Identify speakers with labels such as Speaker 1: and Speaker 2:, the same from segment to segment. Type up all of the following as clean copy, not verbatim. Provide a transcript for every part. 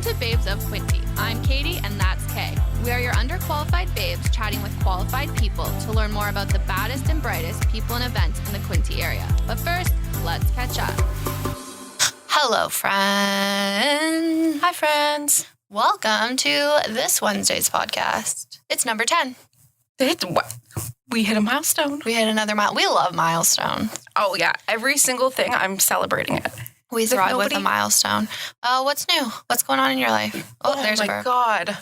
Speaker 1: to Babes of Quinte. I'm Katie, and that's Kay. We are your underqualified babes chatting with qualified people to learn more about the baddest and brightest people and events in the Quinte area. But first, let's catch up. Hello, friends.
Speaker 2: Hi, friends.
Speaker 1: Welcome to this Wednesday's podcast. It's number 10.
Speaker 2: We hit a milestone.
Speaker 1: We hit another We love milestones.
Speaker 2: Oh, yeah. Every single thing, I'm celebrating it.
Speaker 1: We thrive with a milestone. What's new? What's going on in your life? Oh, there's a burp.
Speaker 2: Oh, my God.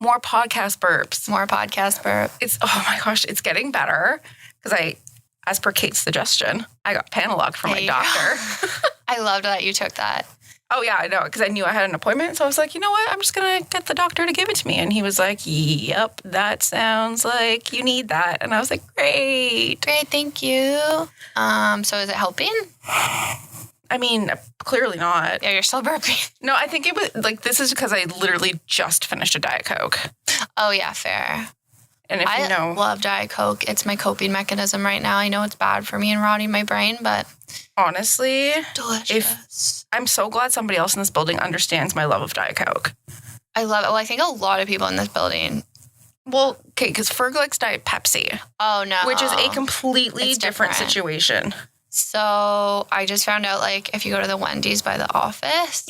Speaker 2: More podcast burps.
Speaker 1: More podcast burp.
Speaker 2: Oh, my gosh. It's getting better because as per Kate's suggestion, I got Panalogue from my doctor.
Speaker 1: I loved that you took that.
Speaker 2: Oh, yeah, I know, because I knew I had an appointment. So I was like, you know what? I'm just going to get the doctor to give it to me. And he was like, yep, that sounds like you need that. And I was like, great.
Speaker 1: Great, thank you. So is it helping?
Speaker 2: I mean, clearly not.
Speaker 1: Yeah, you're still burping.
Speaker 2: No, I think it was, this is because I literally just finished a Diet Coke.
Speaker 1: Oh, yeah, fair.
Speaker 2: And if you know...
Speaker 1: I love Diet Coke. It's my coping mechanism right now. I know it's bad for me and rotting my brain, but...
Speaker 2: Honestly...
Speaker 1: Delicious.
Speaker 2: I'm so glad somebody else in this building understands my love of Diet Coke.
Speaker 1: I love it. Well, I think a lot of people in this building...
Speaker 2: Well, okay, because Ferg likes Diet Pepsi.
Speaker 1: Oh, no.
Speaker 2: Which is a completely different situation.
Speaker 1: So I just found out, if you go to the Wendy's by the office,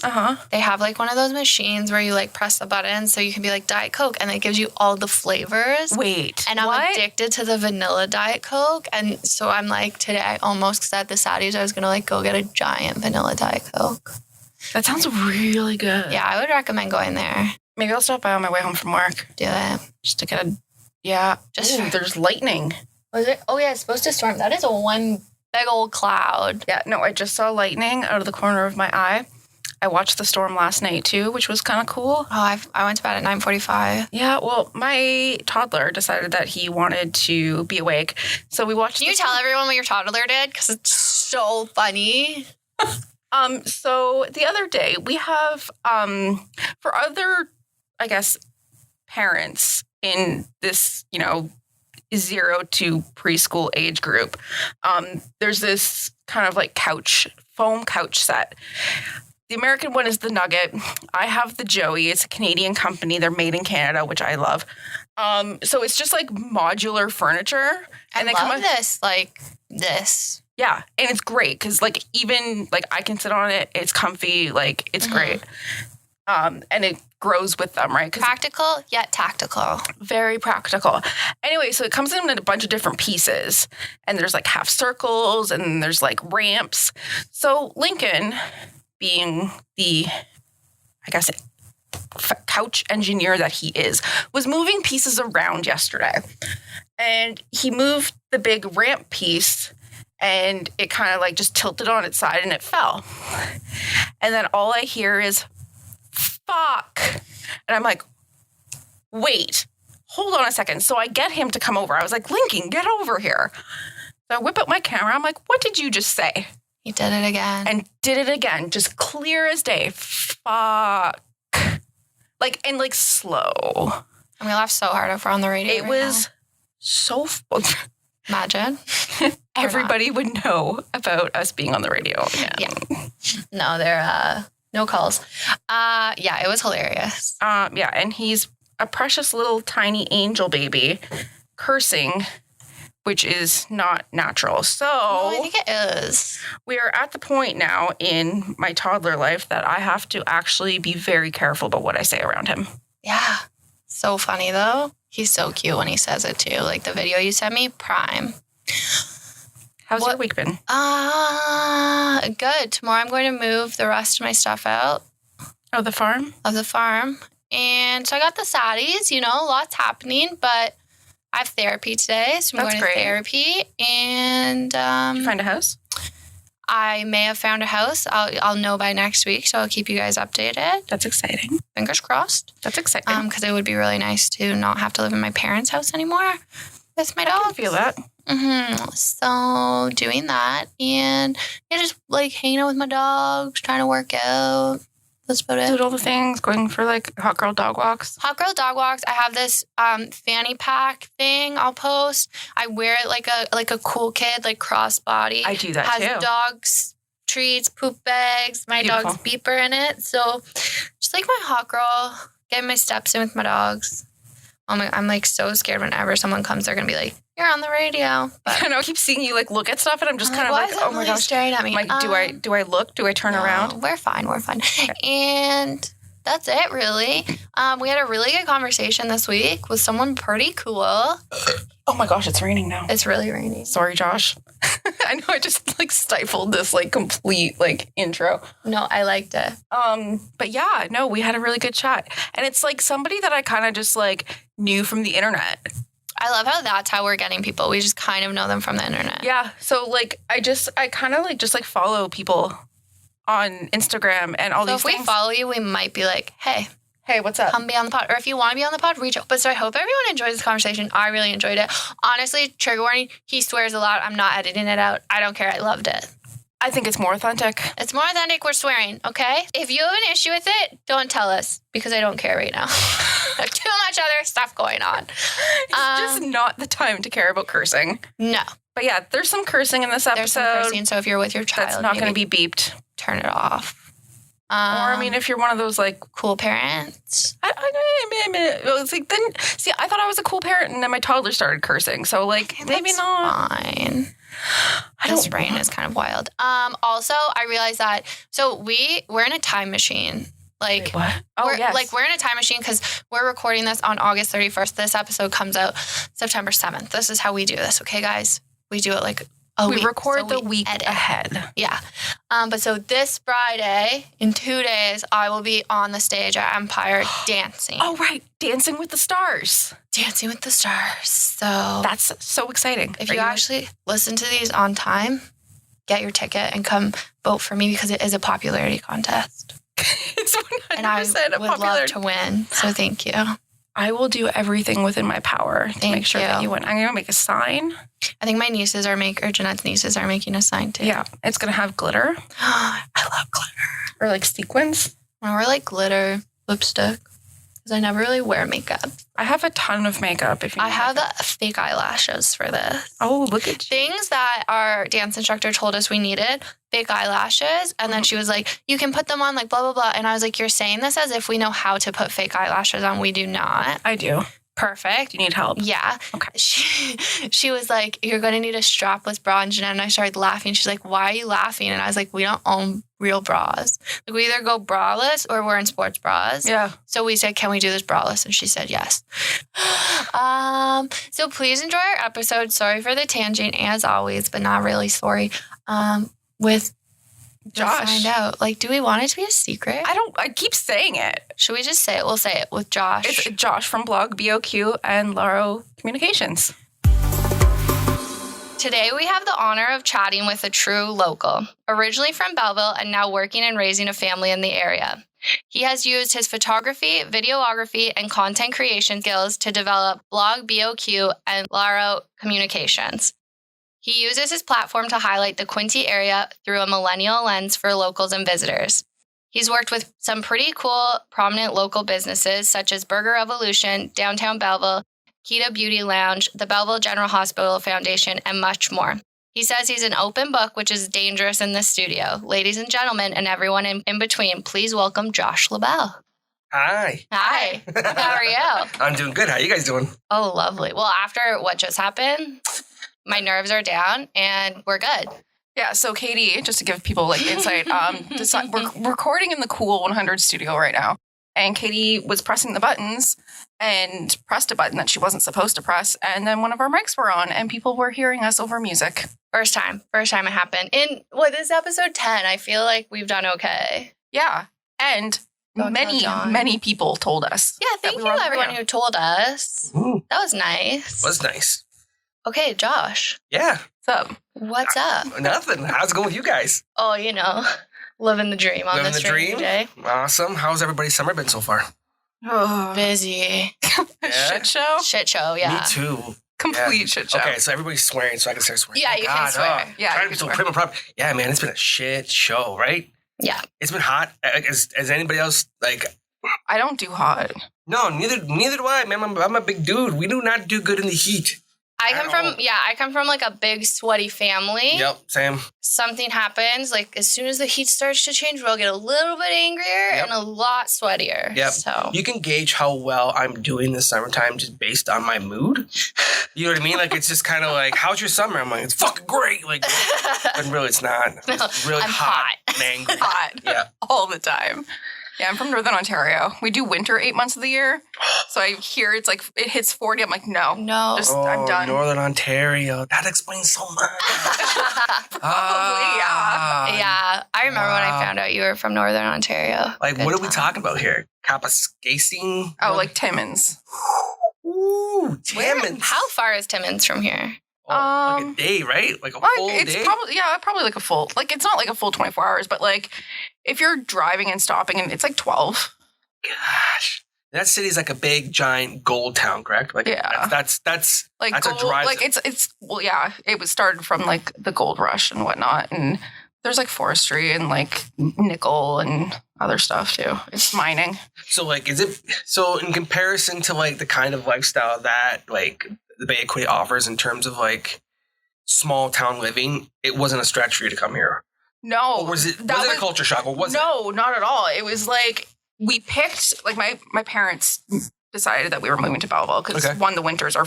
Speaker 1: they have, one of those machines where you, press the button so you can be Diet Coke, and it gives you all the flavors.
Speaker 2: Wait,
Speaker 1: and I'm addicted to the vanilla Diet Coke, and so I'm today I almost said the Saturdays I was going to, go get a giant vanilla Diet Coke.
Speaker 2: That sounds really good.
Speaker 1: Yeah, I would recommend going there.
Speaker 2: Maybe I'll stop by on my way home from work.
Speaker 1: Do it.
Speaker 2: Just to get a... Yeah. There's lightning.
Speaker 1: Was it? Oh, yeah, it's supposed to storm. That is one... big old cloud.
Speaker 2: Yeah, no, I just saw lightning out of the corner of my eye. I watched the storm last night, too, which was kind of cool.
Speaker 1: Oh, I went to bed at 9:45.
Speaker 2: Yeah, well, my toddler decided that he wanted to be awake, so we watched...
Speaker 1: Can you tell everyone what your toddler did? Because it's so funny.
Speaker 2: So the other day, we have, for other, I guess, parents in this, 0 to preschool age group, there's this kind of foam couch set. The American one is the Nugget. I have the Joey. It's a Canadian company. They're made in Canada, which I love. So it's just modular furniture.
Speaker 1: And I love this, this.
Speaker 2: Yeah, and it's great because even I can sit on it. It's comfy. It's great. And it grows with them, right?
Speaker 1: Practical, yet tactical.
Speaker 2: Very practical. Anyway, so it comes in a bunch of different pieces. And there's half circles and there's ramps. So Lincoln, being the, I guess, couch engineer that he is, was moving pieces around yesterday. And he moved the big ramp piece and it kind of just tilted on its side and it fell. And then all I hear is... fuck. And I'm like, wait, hold on a second. So I get him to come over. I was like, Lincoln, get over here. So I whip out my camera. I'm like, what did you just say?
Speaker 1: He did it again.
Speaker 2: And did it again. Just clear as day. Fuck. And slow.
Speaker 1: And we laughed so hard if we're on the radio.
Speaker 2: It was so fun.
Speaker 1: Imagine.
Speaker 2: Everybody would know about us being on the radio again.
Speaker 1: Yeah. No, they're... no calls. Yeah, it was hilarious.
Speaker 2: Yeah, and he's a precious little tiny angel baby cursing, which is not natural. So
Speaker 1: I think it is.
Speaker 2: We are at the point now in my toddler life that I have to actually be very careful about what I say around him.
Speaker 1: Yeah. So funny, though. He's so cute when he says it, too. The video you sent me, prime.
Speaker 2: How's your week been?
Speaker 1: Good. Tomorrow I'm going to move the rest of my stuff out.
Speaker 2: Of the farm?
Speaker 1: Of the farm. And so I got the saddies, lots happening, but I have therapy today, so I'm going to therapy. And
Speaker 2: did you find a house?
Speaker 1: I may have found a house. I'll know by next week, so I'll keep you guys updated.
Speaker 2: That's exciting.
Speaker 1: Fingers crossed.
Speaker 2: That's exciting.
Speaker 1: Because it would be really nice to not have to live in my parents' house anymore with my dog.
Speaker 2: I can feel that.
Speaker 1: So doing that and just hanging out with my dogs, trying to work out. That's about it.
Speaker 2: Did all the things, going for hot girl dog walks.
Speaker 1: Hot girl dog walks. I have this fanny pack thing I'll post. I wear it like a cool kid, crossbody.
Speaker 2: I do that too.
Speaker 1: Has dogs, treats, poop bags, my dog's beeper in it. So
Speaker 3: Just like my hot girl, getting my steps in with my dogs. I'm like so scared whenever someone comes, they're going to be like, you're on the radio. But
Speaker 2: I know, I keep seeing you like look at stuff and I'm just kind of like, oh my gosh.
Speaker 3: Staring at me.
Speaker 2: Like, do I look? Do I turn around?
Speaker 3: We're fine.
Speaker 2: Okay.
Speaker 3: And that's it, really. We had a really good conversation this week with someone pretty cool.
Speaker 2: Oh my gosh, it's raining now.
Speaker 3: It's really raining.
Speaker 2: Sorry, Josh. I know I just like stifled this like complete like intro.
Speaker 3: No, I liked it.
Speaker 2: But yeah, no, we had a really good chat. And it's like somebody that I kind of just like knew from the internet.
Speaker 3: I love how that's how we're getting people. We just kind of know them from the internet.
Speaker 2: Yeah. So like I kind of like just like follow people on Instagram and all these things.
Speaker 3: So if we follow you, we might be like, hey,
Speaker 2: what's up?
Speaker 3: Come be on the pod. Or if you want to be on the pod, reach out. But so I hope everyone enjoys this conversation. I really enjoyed it. Honestly, trigger warning, he swears a lot. I'm not editing it out. I don't care. I loved it.
Speaker 2: I think it's more authentic.
Speaker 3: It's more authentic. We're swearing, okay? If you have an issue with it, don't tell us because I don't care right now. There's too much other stuff going on.
Speaker 2: It's just not the time to care about cursing.
Speaker 3: No.
Speaker 2: But yeah, there's some cursing in this episode.
Speaker 3: There's some cursing, so if you're with your child,
Speaker 2: that's not going to be beeped.
Speaker 3: Turn it off.
Speaker 2: Or I mean, if you're one of those like
Speaker 3: cool parents,
Speaker 2: it's like then see, I thought I was a cool parent, and then my toddler started cursing. So like, okay, maybe not.
Speaker 3: Fine. This brain is kind of wild. Also, I realized that we're in a time machine. Like,
Speaker 2: wait, what? Oh, yes.
Speaker 3: Like we're in a time machine because we're recording this on August 31st. This episode comes out September 7th. This is how we do this, okay, guys? We do it like.
Speaker 2: We record the week ahead.
Speaker 3: Yeah. But so this Friday, in 2 days, I will be on the stage at Empire dancing.
Speaker 2: Oh, right. Dancing with the Stars.
Speaker 3: Dancing with the Stars. So
Speaker 2: that's so exciting.
Speaker 3: If you actually listen to these on time, get your ticket and come vote for me because it is a popularity contest.
Speaker 2: It's 100%
Speaker 3: and I would love to win. So thank you.
Speaker 2: I will do everything within my power to make sure that you win. I'm going to make a sign.
Speaker 3: I think my nieces Jeanette's nieces are making a sign too.
Speaker 2: Yeah. It's going to have glitter.
Speaker 3: I love glitter.
Speaker 2: Or like sequins.
Speaker 3: Or like glitter lipstick. Because I never really wear makeup.
Speaker 2: I have a ton of makeup.
Speaker 3: I have the fake eyelashes for this.
Speaker 2: Oh, look at you.
Speaker 3: Things that our dance instructor told us we needed. Fake eyelashes. And then she was like, you can put them on like blah, blah, blah. And I was like, you're saying this as if we know how to put fake eyelashes on. We do not.
Speaker 2: I do.
Speaker 3: Perfect.
Speaker 2: You need help?
Speaker 3: Yeah.
Speaker 2: Okay.
Speaker 3: She was like, you're going to need a strapless bra. And Jeanette and I started laughing. She's like, why are you laughing? And I was like, we don't own real bras. Like, we either go braless or we're in sports bras.
Speaker 2: Yeah.
Speaker 3: So we said, can we do this braless? And she said, yes. So please enjoy our episode. Sorry for the tangent, as always, but not really sorry. With Josh. We'll find out. Like, do we want it to be a secret?
Speaker 2: I keep saying it.
Speaker 3: Should we just say it? We'll say it with Josh.
Speaker 2: It's Josh from BLOG BOQ LARO Communications.
Speaker 3: Today we have the honor of chatting with a true local, originally from Belleville and now working and raising a family in the area. He has used his photography, videography, and content creation skills to develop BLOG BOQ LARO Communications. He uses his platform to highlight the Quinte area through a millennial lens for locals and visitors. He's worked with some pretty cool, prominent local businesses such as Burger Revolution, Downtown Belleville, Quinte Beauty Lounge, the Belleville General Hospital Foundation, and much more. He says he's an open book, which is dangerous in the studio. Ladies and gentlemen, and everyone in between, please welcome Josh Labelle.
Speaker 4: Hi.
Speaker 3: Hi. How are you?
Speaker 4: I'm doing good. How are you guys doing?
Speaker 3: Oh, lovely. Well, after what just happened, my nerves are down and we're good.
Speaker 2: Yeah, so Katie, just to give people like insight, we're recording in the Cool 100 studio right now. And Katie was pressing the buttons and pressed a button that she wasn't supposed to press. And then one of our mics were on and people were hearing us over music.
Speaker 3: First time it happened. In this is episode 10. I feel like we've done okay.
Speaker 2: Yeah. And many people told us.
Speaker 3: Yeah, thank you everyone who told us.
Speaker 4: Ooh.
Speaker 3: That was nice.
Speaker 4: Was nice.
Speaker 3: Okay, Josh.
Speaker 4: Yeah.
Speaker 3: What's up?
Speaker 4: Nothing. How's it going with you guys?
Speaker 3: Oh, living the dream on this rainy day.
Speaker 4: Awesome. How's everybody's summer been so far?
Speaker 3: Oh, busy.
Speaker 2: Shit show?
Speaker 3: Shit show, yeah.
Speaker 4: Me too.
Speaker 2: Complete shit show.
Speaker 4: Okay, so everybody's swearing, so I can start swearing.
Speaker 3: Yeah, you can swear.
Speaker 2: Yeah, you can swear.
Speaker 4: Yeah, man, it's been a shit show, right?
Speaker 3: Yeah. It's
Speaker 4: been hot. As anybody else, like...
Speaker 2: I don't do hot.
Speaker 4: No, neither do I, man. I'm a big dude. We do not do good in the heat.
Speaker 3: I come from like a big sweaty family.
Speaker 4: Yep, same.
Speaker 3: Something happens, like as soon as the heat starts to change, we'll get a little bit angrier and a lot sweatier.
Speaker 4: Yep.
Speaker 3: So
Speaker 4: you can gauge how well I'm doing this summertime just based on my mood. You know what I mean? Like, it's just kind of like, how's your summer? I'm like, it's fucking great. Like, but really it's not. It's really
Speaker 3: I'm
Speaker 4: hot and angry.
Speaker 5: Hot.
Speaker 4: Yeah.
Speaker 5: All the time. Yeah, I'm from Northern Ontario. We do winter 8 months of the year. So I hear it's like, it hits 40. I'm like, no. I'm done.
Speaker 4: Northern Ontario. That explains so much.
Speaker 5: Probably,
Speaker 3: yeah. I remember when I found out you were from Northern Ontario.
Speaker 4: Like,
Speaker 3: Good
Speaker 4: what are we
Speaker 3: time.
Speaker 4: talking about here? Kapuskasing?
Speaker 5: Oh, like Timmins.
Speaker 4: Ooh, Timmins.
Speaker 3: How far is Timmins from here?
Speaker 4: Like a day, right? Like a full
Speaker 5: It's
Speaker 4: day?
Speaker 5: probably like a full, like it's not like a full 24 hours, but like if you're driving and stopping and it's like 12.
Speaker 4: Gosh. That city's like a big, giant gold town, correct? Like,
Speaker 5: Yeah.
Speaker 4: That's
Speaker 5: Like
Speaker 4: that's
Speaker 5: gold,
Speaker 4: a drive.
Speaker 5: like it's well, yeah, it was started from like the gold rush and whatnot. And there's like forestry and like nickel and other stuff too. It's mining.
Speaker 4: So, like, so in comparison to like the kind of lifestyle that like the Bay of Quinte offers in terms of like small town living, it wasn't a stretch for you to come here.
Speaker 5: No.
Speaker 4: Or was it a culture shock? Or was
Speaker 5: No, not at all. It was like we picked, like my parents decided that we were moving to Belleville because one, the winters are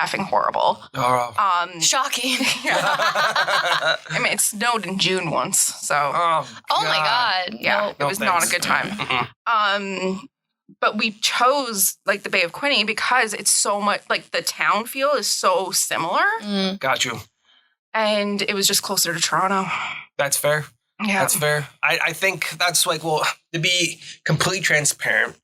Speaker 5: effing horrible.
Speaker 4: Oh.
Speaker 3: Shocking.
Speaker 5: I mean, it snowed in June once, so
Speaker 3: Oh my God.
Speaker 5: yeah,
Speaker 3: Nope.
Speaker 5: it was not a good time. But we chose like the Bay of Quinte because it's so much like the town feel is so similar,
Speaker 4: Got you.
Speaker 5: and it was just closer to Toronto.
Speaker 4: That's fair.
Speaker 5: Yeah,
Speaker 4: That's fair. I think that's like, well, to be completely transparent,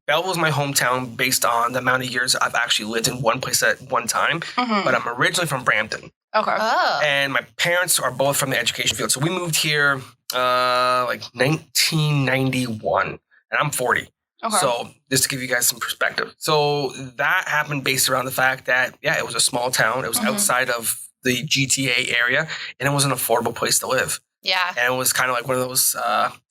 Speaker 4: Belleville's my hometown based on the amount of years I've actually lived in one place at one time. But I'm originally from Brampton.
Speaker 5: Okay.
Speaker 3: Oh.
Speaker 4: And my parents are both from the education field. So we moved here like 1991, and I'm 40.
Speaker 5: Okay.
Speaker 4: So just to give you guys some perspective. So that happened based around the fact that, it was a small town. It was outside of the GTA area, and it was an affordable place to live.
Speaker 3: Yeah.
Speaker 4: And it was kind of like one of those,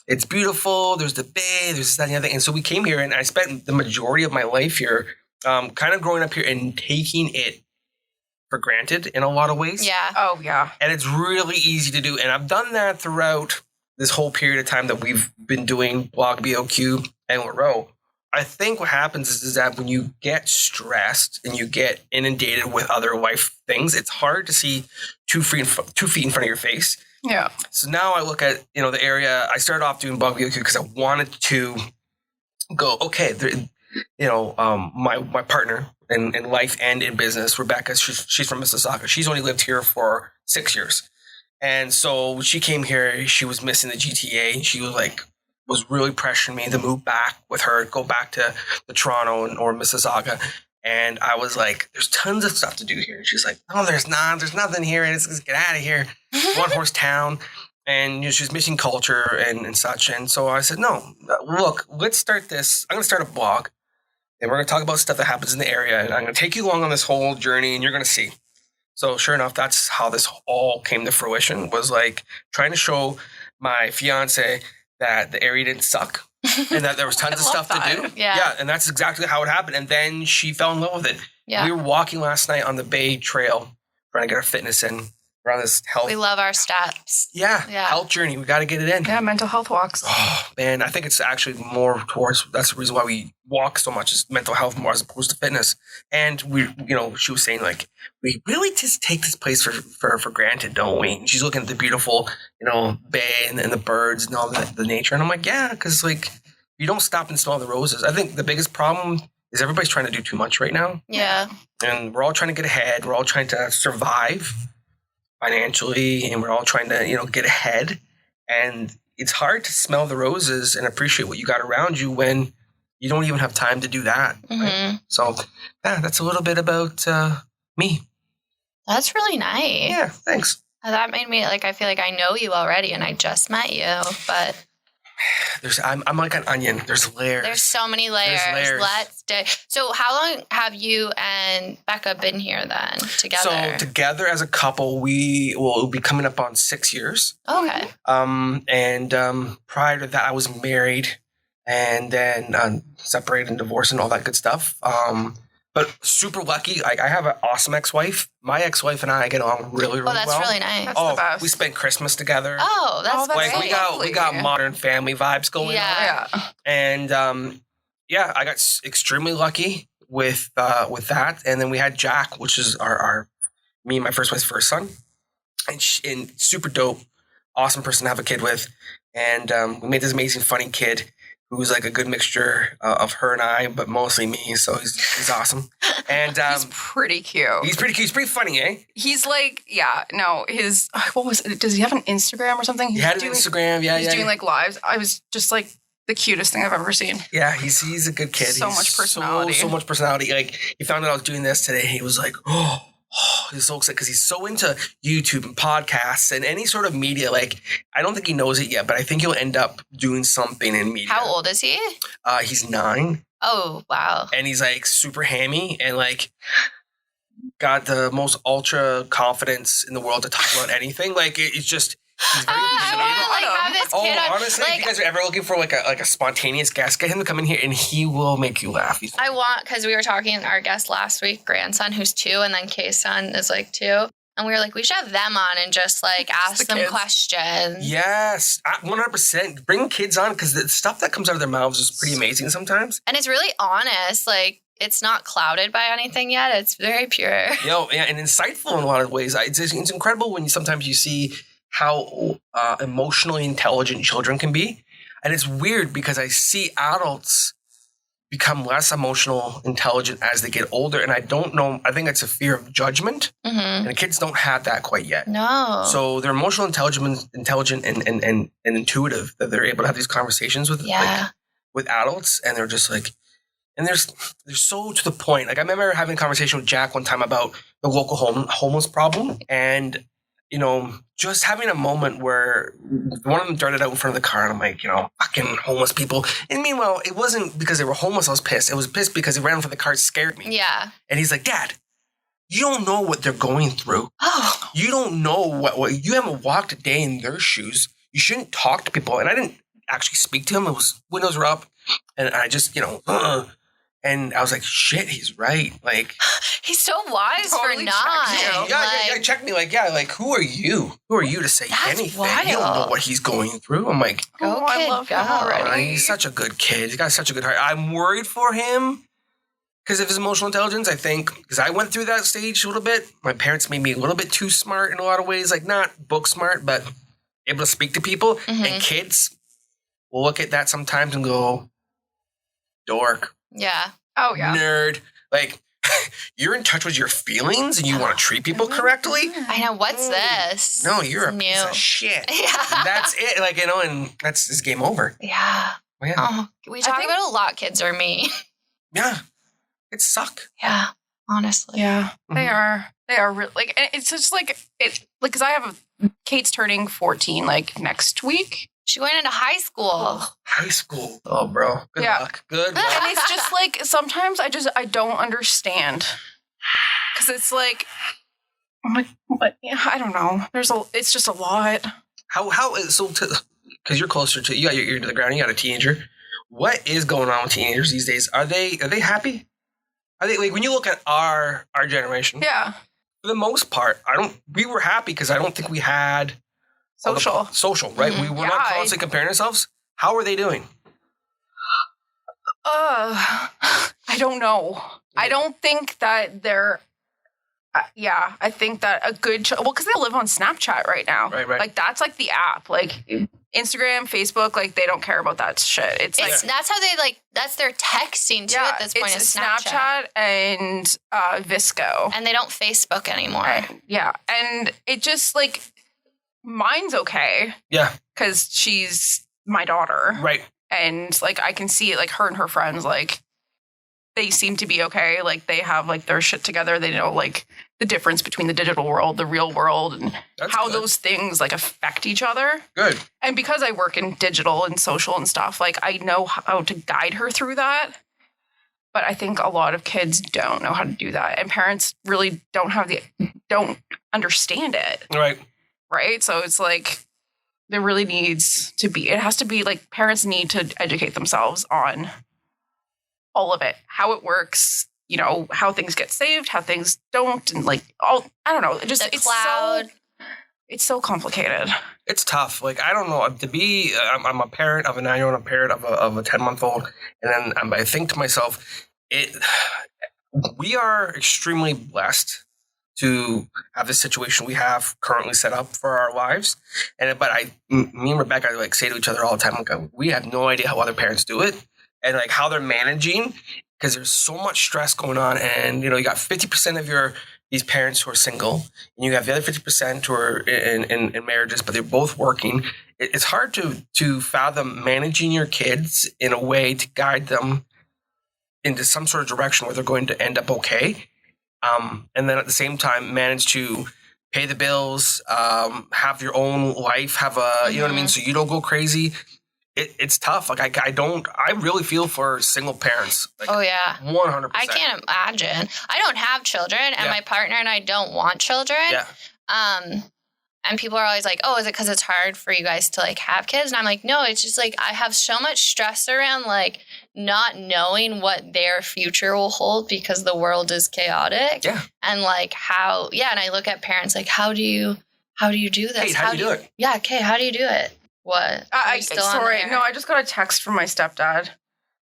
Speaker 4: it's beautiful, there's the bay, there's that and the other thing. And so we came here, and I spent the majority of my life here kind of growing up here and taking it for granted in a lot of ways.
Speaker 3: Yeah.
Speaker 5: Oh yeah.
Speaker 4: And it's really easy to do. And I've done that throughout this whole period of time that we've been doing BLOG BOQ and LARO. I think what happens is that when you get stressed and you get inundated with other life things, it's hard to see 2 feet in front of your face.
Speaker 5: Yeah.
Speaker 4: So now I look at, the area. I started off doing BLOG BOQ because I wanted to go, okay, my partner in life and in business, Rebecca, she's from Mississauga. She's only lived here for 6 years. And so when she came here, she was missing the GTA, and she was really pressuring me to move back with her, go back to Toronto or Mississauga. And I was like, there's tons of stuff to do here. And she's like, no, there's not. There's nothing here. And let's get out of here. One horse town. And she's missing culture and such. And so I said, no, look, let's start this. I'm going to start a blog. And we're going to talk about stuff that happens in the area. And I'm going to take you along on this whole journey, and you're going to see. So sure enough, that's how this all came to fruition, was like trying to show my fiance that the area didn't suck and that there was tons of stuff to do.
Speaker 3: Yeah.
Speaker 4: And that's exactly how it happened. And then she fell in love with it.
Speaker 3: Yeah.
Speaker 4: We were walking last night on the Bay Trail trying to get our fitness in. We're on this health.
Speaker 3: We love our steps.
Speaker 4: Yeah.
Speaker 3: Yeah.
Speaker 4: Health journey. We got to get it in.
Speaker 5: Yeah, mental health walks.
Speaker 4: Oh, man, I think it's actually more towards, that's the reason why we walk so much, is mental health more as opposed to fitness. And she was saying like, we really just take this place for granted, don't we? And she's looking at the beautiful, bay and the birds and all the nature. And I'm like, yeah, because like, you don't stop and smell the roses. I think the biggest problem is everybody's trying to do too much right now.
Speaker 3: Yeah.
Speaker 4: And we're all trying to get ahead. We're all trying to survive financially, and we're all trying to, get ahead. And it's hard to smell the roses and appreciate what you got around you when you don't even have time to do that. Right? So, yeah, that's a little bit about me.
Speaker 3: That's really nice.
Speaker 4: Yeah, thanks.
Speaker 3: That made me I feel like I know you already and I just met you, but
Speaker 4: I'm like an onion. There's layers.
Speaker 3: there's so many layers. So how long have you and Becca been here then together?
Speaker 4: So together as a couple, we will be coming up on 6 years.
Speaker 3: Okay.
Speaker 4: And prior to that, I was married and then separated and divorced and all that good stuff. But super lucky. I have an awesome ex-wife. My ex-wife and I get along really, really well.
Speaker 3: Oh, that's really nice.
Speaker 5: That's the best.
Speaker 4: We spent Christmas together.
Speaker 3: Oh, that's
Speaker 5: that's
Speaker 3: great.
Speaker 4: Like we got modern family vibes going on.
Speaker 3: Yeah.
Speaker 4: And I got extremely lucky with that. And then we had Jack, which is me and my first wife's first son, and super dope, awesome person to have a kid with. And we made this amazing, funny kid who was like a good mixture of her and I, but mostly me. So he's awesome. And
Speaker 5: He's pretty cute.
Speaker 4: he's pretty cute. He's pretty funny, eh?
Speaker 5: He's like, what was it? Does he have an Instagram or something?
Speaker 4: He had an Instagram. Yeah,
Speaker 5: He's doing like lives. I was just like the cutest thing I've ever seen.
Speaker 4: Yeah, he's a good kid.
Speaker 5: So much personality.
Speaker 4: So much personality. Like, he found out I was doing this today. He was like, he's so excited because he's so into YouTube and podcasts and any sort of media. Like, I don't think he knows it yet, but I think he'll end up doing something in media.
Speaker 3: How old is he?
Speaker 4: He's 9.
Speaker 3: Oh, wow.
Speaker 4: And he's like super hammy and like got the most ultra confidence in the world to talk about anything. Like, it's just... He's very
Speaker 3: I want to have this kid.
Speaker 4: Honestly, if you guys are ever looking for like a spontaneous guest, get him to come in here and he will make you laugh.
Speaker 3: I want, because we were talking, our guest last week, grandson, who's 2, and then Kay's son is like 2. And we were like, we should have them on and just like ask them questions.
Speaker 4: Yes, 100%. Bring kids on because the stuff that comes out of their mouths is pretty amazing sometimes.
Speaker 3: And it's really honest. Like, it's not clouded by anything yet. It's very pure.
Speaker 4: And insightful in a lot of ways. It's incredible when sometimes you see how emotionally intelligent children can be. And it's weird because I see adults become less emotional intelligent as they get older. And I don't know, I think it's a fear of judgment.
Speaker 3: Mm-hmm.
Speaker 4: And the kids don't have that quite yet.
Speaker 3: No.
Speaker 4: So they're emotional intelligent and intuitive that they're able to have these conversations with adults. And they're just like, and they're so to the point. Like, I remember having a conversation with Jack one time about the local homeless problem. And just having a moment where one of them darted out in front of the car and I'm like, fucking homeless people. And meanwhile, it wasn't because they were homeless I was pissed. It was pissed because he ran in front of the car, it scared me.
Speaker 3: Yeah.
Speaker 4: And he's like, Dad, you don't know what they're going through.
Speaker 3: Oh.
Speaker 4: You don't know what you haven't walked a day in their shoes. You shouldn't talk to people. And I didn't actually speak to him. It was windows were up and I just, and I was like, shit, he's right. Like,
Speaker 3: he's so wise
Speaker 5: totally
Speaker 3: for not.
Speaker 4: Yeah, check me. Like, who are you? Who are you to say anything?
Speaker 3: Wild.
Speaker 4: You don't know what he's going through. I'm like,
Speaker 5: I love him already.
Speaker 4: He's such a good kid. He's got such a good heart. I'm worried for him because of his emotional intelligence, I think, because I went through that stage a little bit. My parents made me a little bit too smart in a lot of ways, like not book smart, but able to speak to people. Mm-hmm. And kids will look at that sometimes and go, dork.
Speaker 3: Yeah.
Speaker 5: Oh, yeah.
Speaker 4: Nerd. Like, you're in touch with your feelings and you want to treat people correctly?
Speaker 3: I know. What's this?
Speaker 4: No, you're
Speaker 3: it's
Speaker 4: a piece of shit. Yeah. That's it. Like, and that's game over.
Speaker 3: Yeah.
Speaker 4: Well, yeah.
Speaker 3: Oh, we talk about a lot, kids are me.
Speaker 4: Yeah. It suck.
Speaker 3: Yeah. Honestly.
Speaker 5: Yeah. Mm-hmm. They are really, like, and it's just like, because I have Kate's turning 14, like, next week.
Speaker 3: She went into high school.
Speaker 4: High school. Oh, bro. Good luck. Good luck.
Speaker 5: And it's just like, sometimes I don't understand. Because it's like, I'm like, what? Yeah, I don't know. It's just a lot.
Speaker 4: Because you're closer to, you got your ear to the ground, you got a teenager. What is going on with teenagers these days? Are they happy? Are they, like, when you look at our generation?
Speaker 5: Yeah.
Speaker 4: For the most part, we were happy because I don't think we had social, right? Mm-hmm. We were not constantly comparing ourselves. How are they doing?
Speaker 5: I don't know. Yeah. I don't think that they're. I think that a good because they live on Snapchat right now.
Speaker 4: Right.
Speaker 5: Like, that's like the app. Like, Instagram, Facebook, like, they don't care about that shit. It's like,
Speaker 3: that's how they that's their texting too at this point.
Speaker 5: It's Snapchat and Visco,
Speaker 3: and they don't Facebook anymore.
Speaker 5: And it just like. Mine's okay.
Speaker 4: Yeah.
Speaker 5: Because she's my daughter.
Speaker 4: Right.
Speaker 5: And, like, I can see it, like, her and her friends, like, they seem to be okay. Like, they have, like, their shit together. They know, like, the difference between the digital world, the real world, and how those things, like, affect each other.
Speaker 4: Good.
Speaker 5: And because I work in digital and social and stuff, like, I know how to guide her through that. But I think a lot of kids don't know how to do that. And parents really don't understand it. Right? So it's like, there really needs to be, it has to be like, parents need to educate themselves on all of it, how it works, how things get saved, how things don't, and like all, I don't know. Just
Speaker 3: The cloud.
Speaker 5: It's so complicated.
Speaker 4: It's tough. Like, I don't know. I'm a parent of a 9-year-old, a parent of a 10-month-old. And then I think to myself, we are extremely blessed to have this situation we have currently set up for our lives. But me and Rebecca like say to each other all the time, like, we have no idea how other parents do it and like how they're managing, because there's so much stress going on. And, you got 50% of these parents who are single, and you have the other 50% who are in marriages, but they're both working. It's hard to fathom managing your kids in a way to guide them into some sort of direction where they're going to end up okay. And then at the same time, manage to pay the bills, have your own life, have you know what I mean? So you don't go crazy. It's tough. Like I really feel for single parents. Like,
Speaker 3: oh yeah.
Speaker 4: 100%.
Speaker 3: I can't imagine. I don't have children, and my partner and I don't want children.
Speaker 4: Yeah.
Speaker 3: And people are always like, oh, is it because it's hard for you guys to like have kids? And I'm like, no, it's just like I have so much stress around like not knowing what their future will hold because the world is chaotic.
Speaker 4: Yeah.
Speaker 3: And like and I look at parents like, how do you do this?
Speaker 4: Kate, how do you do it?
Speaker 3: Yeah, Kate, how do you do it? What?
Speaker 5: I just got a text from my stepdad,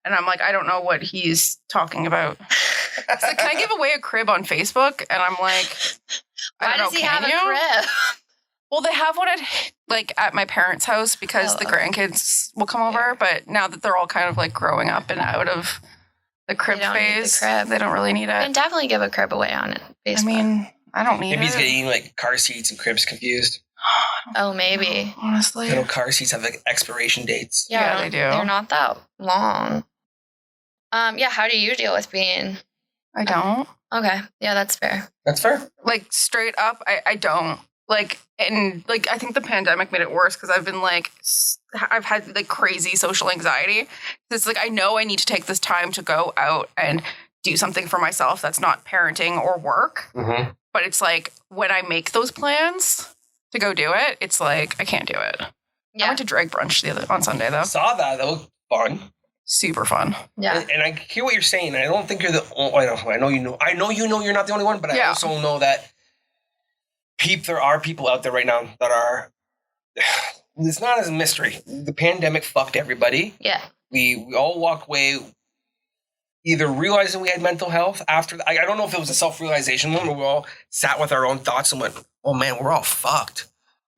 Speaker 5: and I'm like, I don't know what he's talking about. He's like, can I give away a crib on Facebook? And I'm like,
Speaker 3: why does he have a crib?
Speaker 5: Well, they have one at my parents' house because the grandkids will come over. But now that they're all kind of like growing up and out of the crib phase, they don't really need it.
Speaker 3: You can definitely give a crib away on it. Facebook.
Speaker 5: I mean, I don't need
Speaker 4: Maybe
Speaker 5: it.
Speaker 4: he's getting like car seats and cribs confused.
Speaker 3: Oh, maybe.
Speaker 5: Honestly.
Speaker 4: Car seats have like expiration dates.
Speaker 3: Yeah,
Speaker 5: they do.
Speaker 3: They're not that long. How do you deal with being...
Speaker 5: I don't.
Speaker 3: Okay. Yeah, that's fair.
Speaker 4: That's fair.
Speaker 5: Like, straight up, I don't. Like, and like, I think the pandemic made it worse because I've been like, I've had like crazy social anxiety. It's like, I know I need to take this time to go out and do something for myself that's not parenting or work.
Speaker 4: Mm-hmm.
Speaker 5: But it's like, when I make those plans to go do it, it's like, I can't do it.
Speaker 3: Yeah.
Speaker 5: I went to drag brunch on Sunday, though.
Speaker 4: Saw that. That looked fun.
Speaker 5: Super fun.
Speaker 3: Yeah.
Speaker 4: And I hear what you're saying. I don't think you're the only I know you know. I know you know you're not the only one, but I also know that there are people out there right now that are... It's not as a mystery. The pandemic fucked everybody.
Speaker 3: Yeah.
Speaker 4: We all walked away either realizing we had mental health after... I don't know if it was a self-realization one where we all sat with our own thoughts and went, oh man, we're all fucked.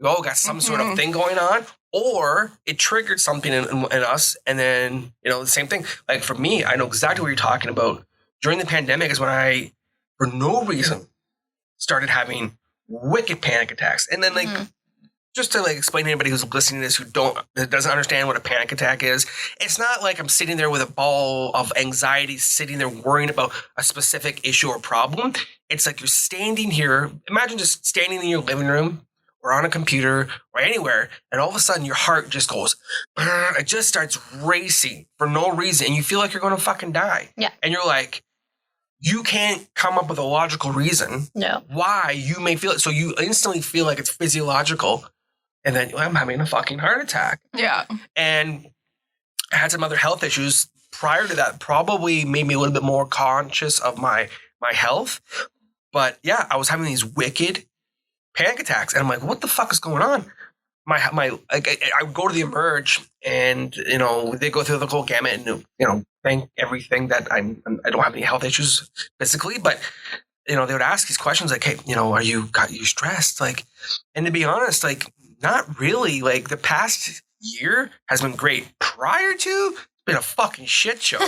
Speaker 4: We all got some sort of thing going on. Or it triggered something in us. And then, the same thing. Like for me, I know exactly what you're talking about. During the pandemic is when I, for no reason, started having wicked panic attacks. And then just to like explain to anybody who's listening to this that doesn't understand what a panic attack is, it's not like I'm sitting there with a ball of anxiety, sitting there worrying about a specific issue or problem. It's like you're standing here. Imagine just standing in your living room or on a computer or anywhere, and all of a sudden your heart just goes, it just starts racing for no reason, and you feel like you're going to fucking die.
Speaker 3: Yeah.
Speaker 4: And you're like, you can't come up with a logical reason why you may feel it. So you instantly feel like it's physiological. And then I'm having a fucking heart attack.
Speaker 5: Yeah.
Speaker 4: And I had some other health issues prior to that, probably made me a little bit more conscious of my health. But yeah, I was having these wicked panic attacks. And I'm like, what the fuck is going on? I would go to the Emerge and, they go through the whole gamut and, thank everything that I don't have any health issues physically, but they would ask these questions like, hey, are you stressed? Like, and to be honest, like, not really. Like the past year has been great. Prior to, it's been a fucking shit show.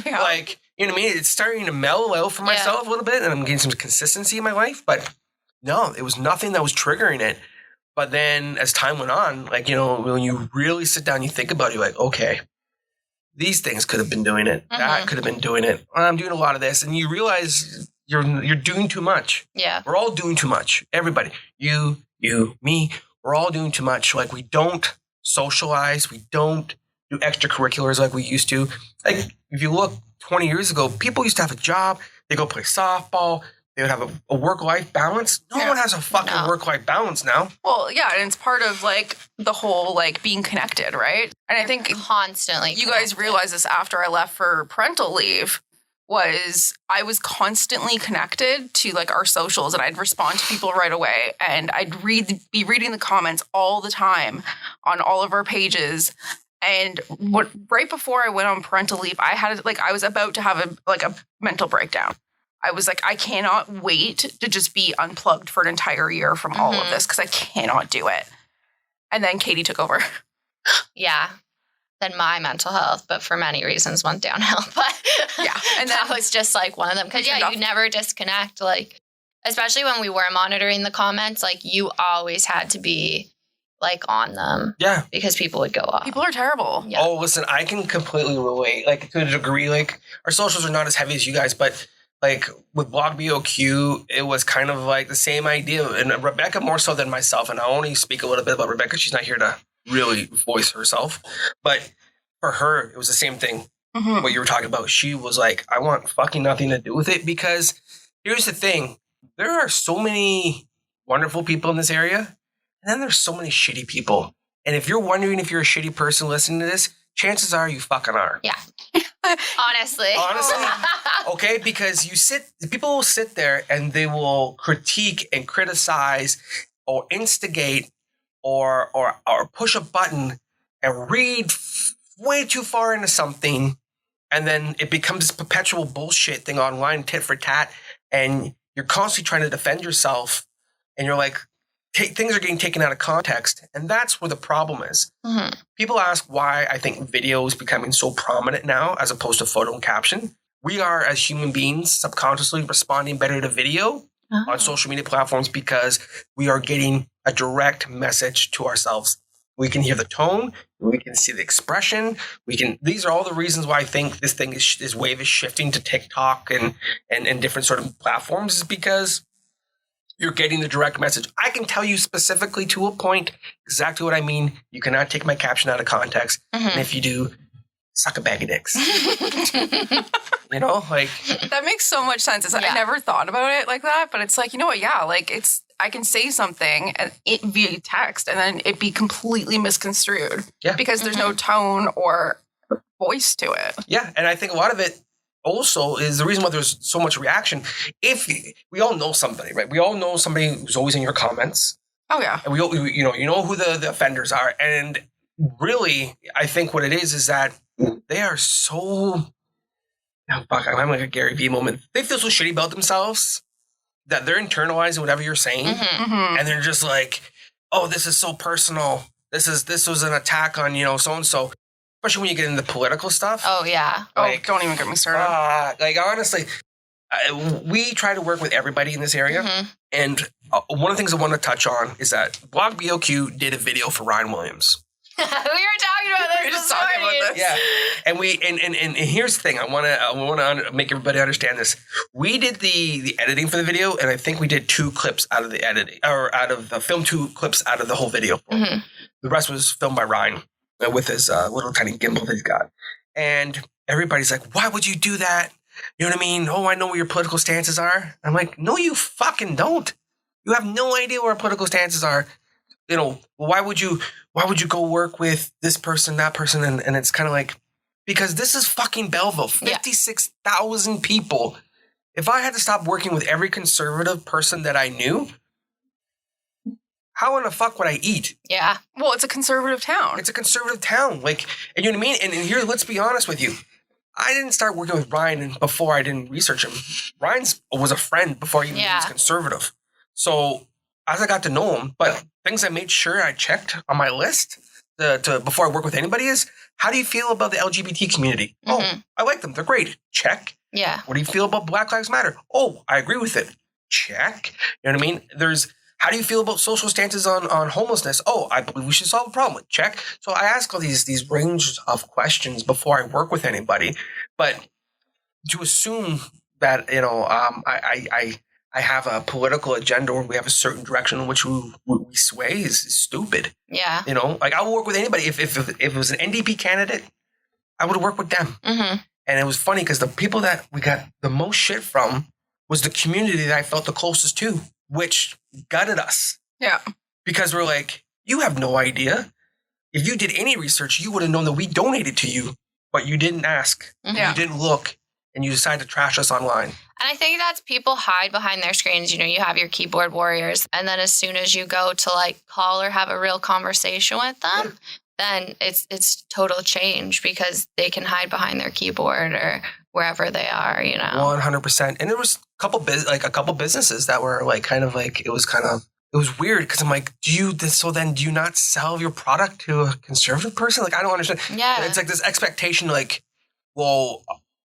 Speaker 5: Yeah.
Speaker 4: Like, you know what I mean? It's starting to mellow out for myself a little bit, and I'm getting some consistency in my life. But no, it was nothing that was triggering it. But then as time went on, like, when you really sit down, you think about it, you're like, okay, these things could have been doing it. That could have been doing it. I'm doing a lot of this. And you realize you're doing too much.
Speaker 3: Yeah.
Speaker 4: We're all doing too much. Everybody. You, me. We're all doing too much. Like, we don't socialize. We don't do extracurriculars like we used to. Like, if you look 20 years ago, people used to have a job. They go play softball. They would have a work-life balance. No one has a fucking work-life balance now.
Speaker 5: Well, yeah, and it's part of, like, the whole, like, being connected, right? And I think
Speaker 3: constantly
Speaker 5: you guys realize this after I left for parental leave. was I was constantly connected to like our socials, and I'd respond to people right away, and I'd be reading the comments all the time on all of our pages. And right before I went on parental leave, I was about to have a mental breakdown. I was like, I cannot wait to just be unplugged for an entire year from all of this, because I cannot do it. And then Katie took over.
Speaker 3: Yeah. Then my mental health, but for many reasons, went downhill. But
Speaker 5: yeah, and
Speaker 3: that was just like one of them. Because you never disconnect. Like, especially when we were monitoring the comments, like you always had to be like on them.
Speaker 4: Yeah.
Speaker 3: Because people would go off.
Speaker 5: People are terrible.
Speaker 4: Yeah. Oh, listen, I can completely relate. Like to a degree, like our socials are not as heavy as you guys, but like with Blog BOQ, it was kind of like the same idea. And Rebecca more so than myself. And I only speak a little bit about Rebecca. She's not here to really voice herself. But for her, it was the same thing. What you were talking about. She was like, I want fucking nothing to do with it, because here's the thing. There are so many wonderful people in this area, and then there's so many shitty people. And if you're wondering if you're a shitty person listening to this, chances are you fucking are.
Speaker 3: Yeah. Honestly.
Speaker 4: Okay, because people will sit there and they will critique and criticize or instigate or push a button and read way too far into something, and then it becomes this perpetual bullshit thing online, tit for tat, and you're constantly trying to defend yourself, and you're like, things are getting taken out of context, and that's where the problem is. People ask why I think video is becoming so prominent now as opposed to photo and caption. We are, as human beings, subconsciously responding better to video on social media platforms because we are getting a direct message to ourselves. We can hear the tone. We can see the expression. These are all the reasons why I think this wave is shifting to TikTok and different sort of platforms, is because you're getting the direct message. I can tell you specifically to a point exactly what I mean. You cannot take my caption out of context. And if you do, suck a bag of dicks. You know, like
Speaker 5: that makes so much sense. I never thought about it like that, but it's like, you know what? Yeah, like I can say something via text and then it be completely misconstrued because there's no tone or voice to it.
Speaker 4: Yeah, and I think a lot of it also is the reason why there's so much reaction. If we all know somebody, right? We all know somebody who's always in your comments.
Speaker 5: Oh yeah,
Speaker 4: and you know who the offenders are, and really, I think what it is that they are so. Oh, fuck, I'm having like a Gary Vee moment. They feel so shitty about themselves that they're internalizing whatever you're saying, and they're just like, "Oh, this is so personal. This was an attack on so and so." Especially when you get into political stuff.
Speaker 3: Oh yeah.
Speaker 5: Like, don't even get me started.
Speaker 4: Like honestly, we try to work with everybody in this area, and one of the things I want to touch on is that Blog BOQ did a video for Ryan Williams.
Speaker 3: We were talking about this.
Speaker 5: We were just talking about this.
Speaker 4: Yeah, and here's the thing. I want to make everybody understand this. We did the editing for the video, and I think we did 2 clips out of the editing, or out of the film, 2 clips out of the whole video. The rest was filmed by Ryan with his little tiny gimbal that he's got. And everybody's like, "Why would you do that? You know what I mean? Oh, I know what your political stances are." I'm like, "No, you fucking don't. You have no idea what our political stances are. Why would you go work with this person, that person?" And it's kind of like, because this is fucking Belleville, 56,000 people. If I had to stop working with every conservative person that I knew, how in the fuck would I eat?
Speaker 3: Yeah.
Speaker 5: Well, it's a conservative town.
Speaker 4: It's a conservative town. Like, and you know what I mean? And here, let's be honest with you. I didn't start working with Ryan before I didn't research him. Ryan was a friend before he was conservative. So as I got to know him, but things I made sure I checked on my list to before I work with anybody is, how do you feel about the LGBT community? Oh, I like them. They're great. Check.
Speaker 3: Yeah.
Speaker 4: What do you feel about Black Lives Matter? Oh, I agree with it. Check. You know what I mean? How do you feel about social stances on homelessness? Oh, I believe we should solve the problem. Check. So I ask all these range of questions before I work with anybody. But to assume that, I have a political agenda or we have a certain direction in which we sway is stupid.
Speaker 3: Yeah.
Speaker 4: Like I will work with anybody. If it was an NDP candidate, I would work with them. And it was funny because the people that we got the most shit from was the community that I felt the closest to, which gutted us.
Speaker 5: Yeah.
Speaker 4: Because we're like, you have no idea. If you did any research, you would have known that we donated to you, but you didn't ask. You didn't look. and you decide to trash us online.
Speaker 3: And I think that's people hide behind their screens. You know, you have your keyboard warriors, and then as soon as you go to like call or have a real conversation with them, then it's total change because they can hide behind their keyboard or wherever they are, you know.
Speaker 4: 100%. And there was a couple businesses that were like kind of like it was weird because I'm like, do you not sell your product to a conservative person? Like, I don't understand.
Speaker 3: Yeah.
Speaker 4: It's like this expectation, like, well,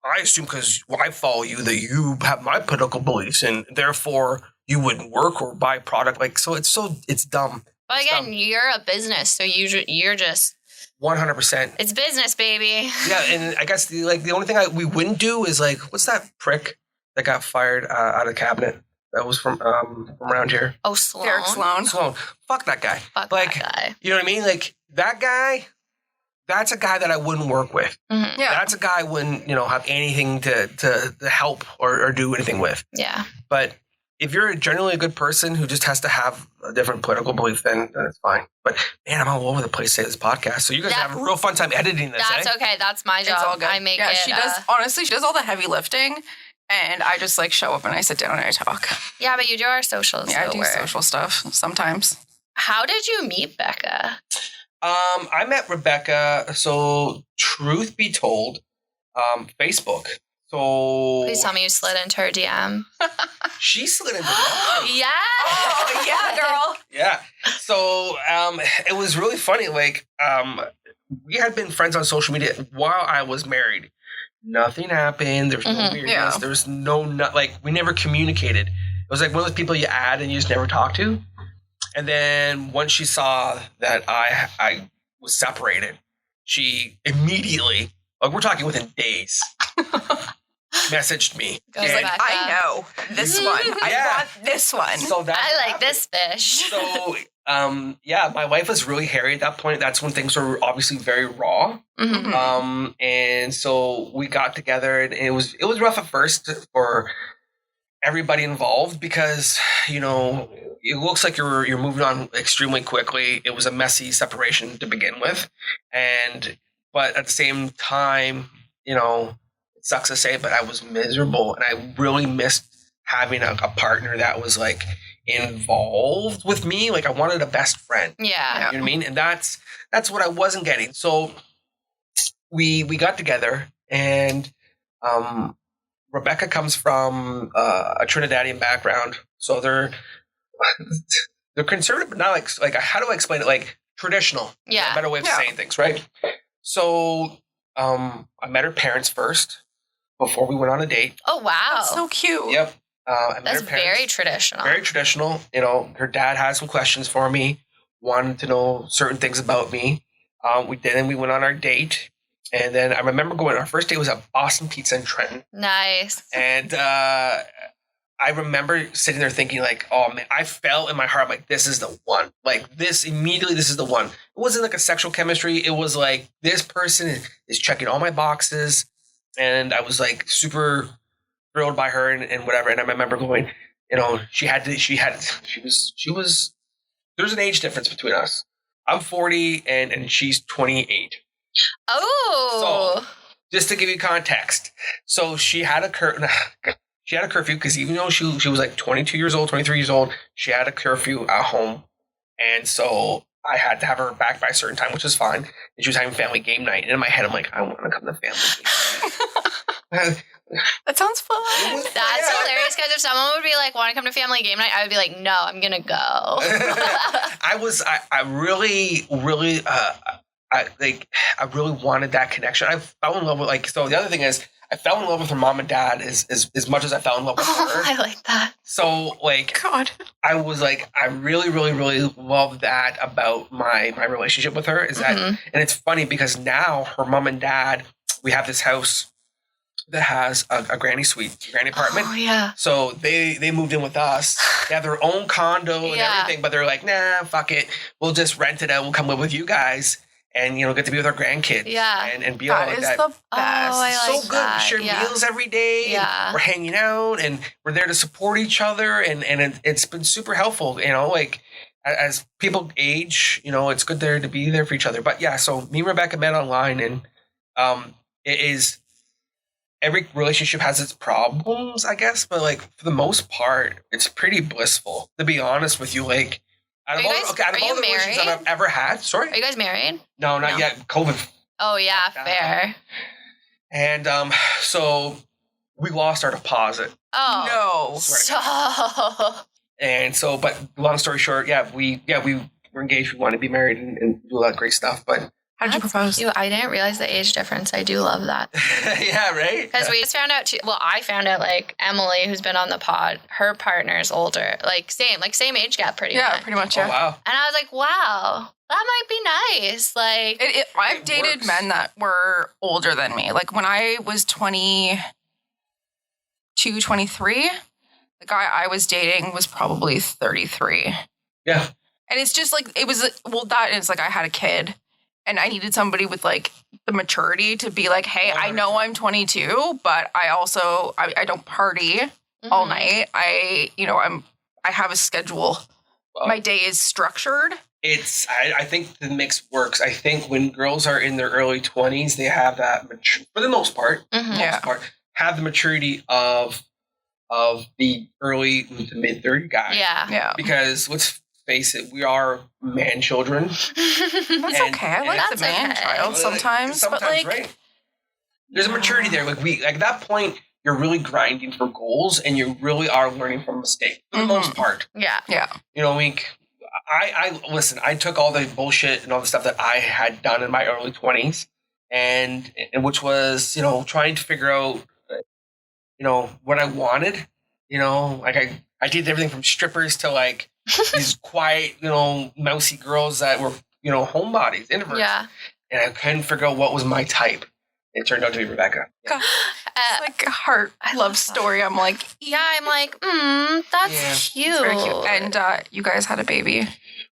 Speaker 4: I assume because I follow you that you have my political beliefs and therefore you wouldn't work or buy product. Like, so it's dumb.
Speaker 3: But again, you're a business, so you're just
Speaker 4: 100%.
Speaker 3: it's business, baby.
Speaker 4: Yeah, and I guess the only thing we wouldn't do is like, what's that prick that got fired out of cabinet? That was from around here.
Speaker 3: Oh, Sloan.
Speaker 5: Derek Sloan.
Speaker 4: Fuck that guy.
Speaker 3: Fuck
Speaker 4: like,
Speaker 3: that guy.
Speaker 4: You know what I mean? Like that guy. That's a guy that I wouldn't work with.
Speaker 3: Mm-hmm.
Speaker 5: Yeah.
Speaker 4: That's a guy I wouldn't, have anything to help or do anything with.
Speaker 3: Yeah.
Speaker 4: But if you're generally a good person who just has to have a different political belief, then it's fine. But man, I'm all over the place today this podcast. So you guys have a real fun time editing this.
Speaker 3: That's okay. That's my job.
Speaker 5: It's all good.
Speaker 3: I make
Speaker 5: yeah,
Speaker 3: it.
Speaker 5: she does. Honestly, she does all the heavy lifting, and I just like show up and I sit down and I talk.
Speaker 3: Yeah, but you do our socials.
Speaker 5: Yeah, I do
Speaker 3: work.
Speaker 5: social stuff sometimes.
Speaker 3: How did you meet Becca?
Speaker 4: I met Rebecca. So truth be told, Facebook. So
Speaker 3: Please tell me you slid into her DM.
Speaker 4: she slid into mine.
Speaker 3: Yeah.
Speaker 5: Oh, yeah, girl.
Speaker 4: Yeah. So it was really funny. Like we had been friends on social media while I was married. Nothing happened. There's no weirdness.
Speaker 5: Yeah.
Speaker 4: There was like we never communicated. It was like one of those people you add and you just never talk to. And then once she saw that I was separated, she immediately, like we're talking within days, messaged me.
Speaker 3: Goes
Speaker 5: She's like,
Speaker 3: Becca.
Speaker 5: I know this one. I
Speaker 4: Yeah.
Speaker 5: want this one.
Speaker 4: So that
Speaker 3: I like this fish.
Speaker 4: So my life was really hairy at that point. That's when things were obviously very raw.
Speaker 3: Mm-hmm.
Speaker 4: And so we got together, and it was rough at first for everybody involved because it looks like you're moving on extremely quickly. It was a messy separation to begin with, but at the same time, it sucks to say, but I was miserable, and I really missed having a partner that was like involved with me. Like I wanted a best friend.
Speaker 3: Yeah.
Speaker 4: You know what I mean? And that's what I wasn't getting. So we got together, and Rebecca comes from a Trinidadian background, so they're conservative, but not like how do I explain it? Like traditional.
Speaker 3: Yeah.
Speaker 4: A better way of saying things, right? So I met her parents first before we went on a date.
Speaker 3: Oh, wow.
Speaker 5: That's so cute.
Speaker 4: Yep. I met
Speaker 3: That's
Speaker 4: her parents.
Speaker 3: very traditional.
Speaker 4: Very traditional. Her dad had some questions for me, wanted to know certain things about me. We did, and we went on our date. And then I remember our first date was at Boston Pizza in Trenton.
Speaker 3: Nice.
Speaker 4: And I remember sitting there thinking like, oh man, I felt in my heart, I'm like, this is the one. Like this is the one. It wasn't like a sexual chemistry. It was like, this person is checking all my boxes. And I was like super thrilled by her and whatever. And I remember going, she was, there's an age difference between us. I'm 40 and she's 28.
Speaker 3: Oh.
Speaker 4: So, just to give you context, so she had a curfew because even though she was like 22 years old, 23 years old, she had a curfew at home, and so I had to have her back by a certain time, which was fine. And she was having family game night, and in my head, I'm like, I want to come to family game night.
Speaker 5: That sounds fun.
Speaker 3: That's hilarious because if someone would be like, want to come to family game night, I would be like, no, I'm going to go.
Speaker 4: I really wanted that connection. I fell in love with so the other thing is I fell in love with her mom and dad as much as I fell in love with her.
Speaker 3: I like that.
Speaker 4: So
Speaker 5: God.
Speaker 4: I was like, I really, really, really love that about my relationship with her is that, and it's funny because now her mom and dad, we have this house that has a granny apartment.
Speaker 3: Oh, yeah.
Speaker 4: So they moved in with us. They have their own condo and everything, but they're like, nah, fuck it. We'll just rent it out. We'll come live with you guys and, get to be with our grandkids.
Speaker 3: Yeah.
Speaker 4: And be all
Speaker 5: That
Speaker 4: like
Speaker 5: is
Speaker 4: that.
Speaker 5: the best.
Speaker 3: Oh, I like
Speaker 4: So good.
Speaker 3: that.
Speaker 4: We share
Speaker 3: Yeah.
Speaker 4: meals every day.
Speaker 3: Yeah.
Speaker 4: And we're hanging out and we're there to support each other. And it's been super helpful, as people age, it's good there to be there for each other. But yeah, so me and Rebecca met online and every relationship has its problems, I guess, but like for the most part, it's pretty blissful. To be honest with you, like out of all the relationships that I've ever had. Sorry,
Speaker 3: Are you guys married?
Speaker 4: No, not yet. COVID.
Speaker 3: Oh yeah, fair.
Speaker 4: And so we lost our deposit.
Speaker 3: Oh
Speaker 5: No.
Speaker 3: so
Speaker 4: And so, but long story short, we were engaged. We wanted to be married and do all that great stuff. But
Speaker 5: How did you propose?
Speaker 3: I didn't realize the age difference. I do love that.
Speaker 4: yeah, right.
Speaker 3: Because we just found out too. Well, I found out like Emily, who's been on the pod, her partner is older, like same age gap, pretty much.
Speaker 5: Yeah, pretty much. Yeah.
Speaker 4: Oh, wow.
Speaker 3: And I was like, wow, that might be nice. Like,
Speaker 5: I've
Speaker 4: It
Speaker 5: dated
Speaker 4: works.
Speaker 5: men that were older than me. Like when I was 22, 23, the guy I was dating was probably 33.
Speaker 4: Yeah.
Speaker 5: And it's just like, it was, that is like I had a kid and I needed somebody with like the maturity to be like, hey, I know I'm 22, but I also, I don't party all
Speaker 3: mhm.
Speaker 5: night. I have a schedule.
Speaker 4: Well,
Speaker 5: My day is structured.
Speaker 4: I think the mix works. I think when girls are in their early 20s, they have that, for the most part,
Speaker 3: Mhm.
Speaker 5: Yeah.
Speaker 4: have the maturity of the early to mid 30 guy.
Speaker 3: Yeah.
Speaker 5: Yeah.
Speaker 4: Because let's face it, we are man children.
Speaker 5: That's
Speaker 4: And-
Speaker 5: okay. I like
Speaker 3: That's
Speaker 5: the man
Speaker 3: okay.
Speaker 5: child sometimes, but like,
Speaker 4: right? There's a maturity there. Like at that point, you're really grinding for goals, and you really are learning from mistakes for the
Speaker 5: Mhm.
Speaker 4: most part.
Speaker 3: Yeah.
Speaker 5: yeah.
Speaker 4: You know, I listen. I took all the bullshit and all the stuff that I had done in my early 20s, and which was trying to figure out what I wanted. Like I did everything from strippers to like these quiet, mousy girls that were, homebodies, introverts.
Speaker 3: Yeah.
Speaker 4: And I couldn't figure out what was my type. It turned out to be Rebecca.
Speaker 5: It's like a heart
Speaker 3: I
Speaker 5: love
Speaker 3: love
Speaker 5: story. I'm like,
Speaker 3: Yeah, I'm like, that's cute.
Speaker 5: it's very cute. And you guys had a baby.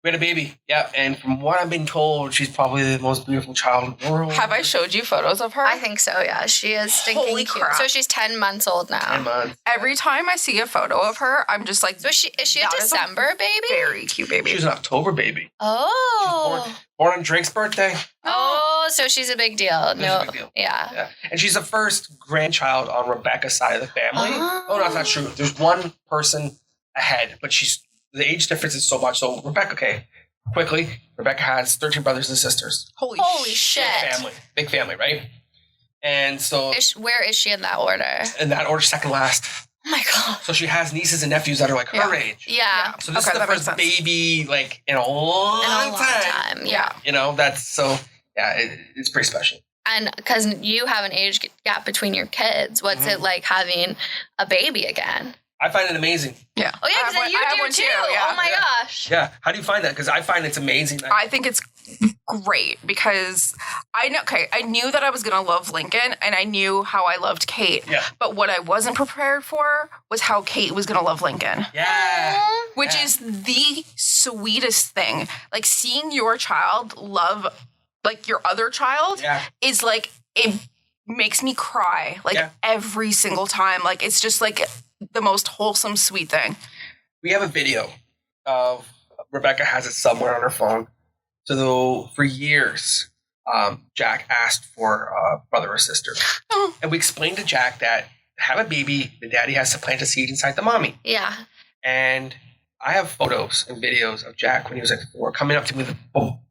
Speaker 4: We had a baby. Yeah. And from what I've been told, she's probably the most beautiful child in the world.
Speaker 5: Have I showed you photos of her?
Speaker 3: I think so, yeah. She is stinking
Speaker 5: Holy
Speaker 3: cute.
Speaker 5: crap.
Speaker 3: So she's 10 months old
Speaker 4: 10
Speaker 3: now.
Speaker 4: months.
Speaker 5: Every time I see a photo of her, I'm just like,
Speaker 3: So is she a
Speaker 5: That is a
Speaker 3: December baby?
Speaker 5: very cute baby.
Speaker 4: She's an October baby.
Speaker 3: Oh.
Speaker 4: Born on Drake's birthday.
Speaker 3: Oh, so she's a big deal.
Speaker 4: She's
Speaker 3: No.
Speaker 4: a big deal.
Speaker 3: Yeah.
Speaker 4: Yeah. And she's the first grandchild on Rebecca's side of the family.
Speaker 3: Oh.
Speaker 4: Oh, no, that's not true. There's one person ahead, but the age difference is so much. So Rebecca, quickly, Rebecca has 13 brothers and sisters.
Speaker 3: Holy shit.
Speaker 4: Big family, right? And so
Speaker 3: Where is she in that order?
Speaker 4: in that order, second last.
Speaker 3: Oh my God.
Speaker 4: So she has nieces and nephews that are like her age.
Speaker 3: Yeah.
Speaker 4: So this
Speaker 5: Okay,
Speaker 4: is the
Speaker 5: that makes
Speaker 4: first
Speaker 5: sense.
Speaker 4: baby like in a long,
Speaker 3: In a long
Speaker 4: time.
Speaker 3: time. Yeah.
Speaker 4: That's so it's pretty special.
Speaker 3: And because you have an age gap between your kids, what's it like having a baby again?
Speaker 4: I find it amazing.
Speaker 5: Yeah.
Speaker 3: Oh, yeah, because you
Speaker 5: I have
Speaker 3: do
Speaker 5: one
Speaker 3: too.
Speaker 5: yeah.
Speaker 3: Oh my gosh.
Speaker 4: Yeah. How do you find that? Because I find it's amazing.
Speaker 5: I think it's great because I knew that I was going to love Lincoln and I knew how I loved Kate.
Speaker 4: Yeah.
Speaker 5: But what I wasn't prepared for was how Kate was going to love Lincoln.
Speaker 4: Yeah.
Speaker 5: Which
Speaker 4: Yeah.
Speaker 5: is the sweetest thing. Like seeing your child love like your other child
Speaker 4: Yeah.
Speaker 5: is like, it makes me cry like every single time. Like it's just like the most wholesome, sweet thing.
Speaker 4: We have a video of Rebecca has it somewhere on her phone. So for years, Jack asked for a brother or sister.
Speaker 5: Oh.
Speaker 4: And we explained to Jack that to have a baby, the daddy has to plant a seed inside the mommy.
Speaker 3: Yeah.
Speaker 4: And I have photos and videos of Jack when he was like 4 coming up to me with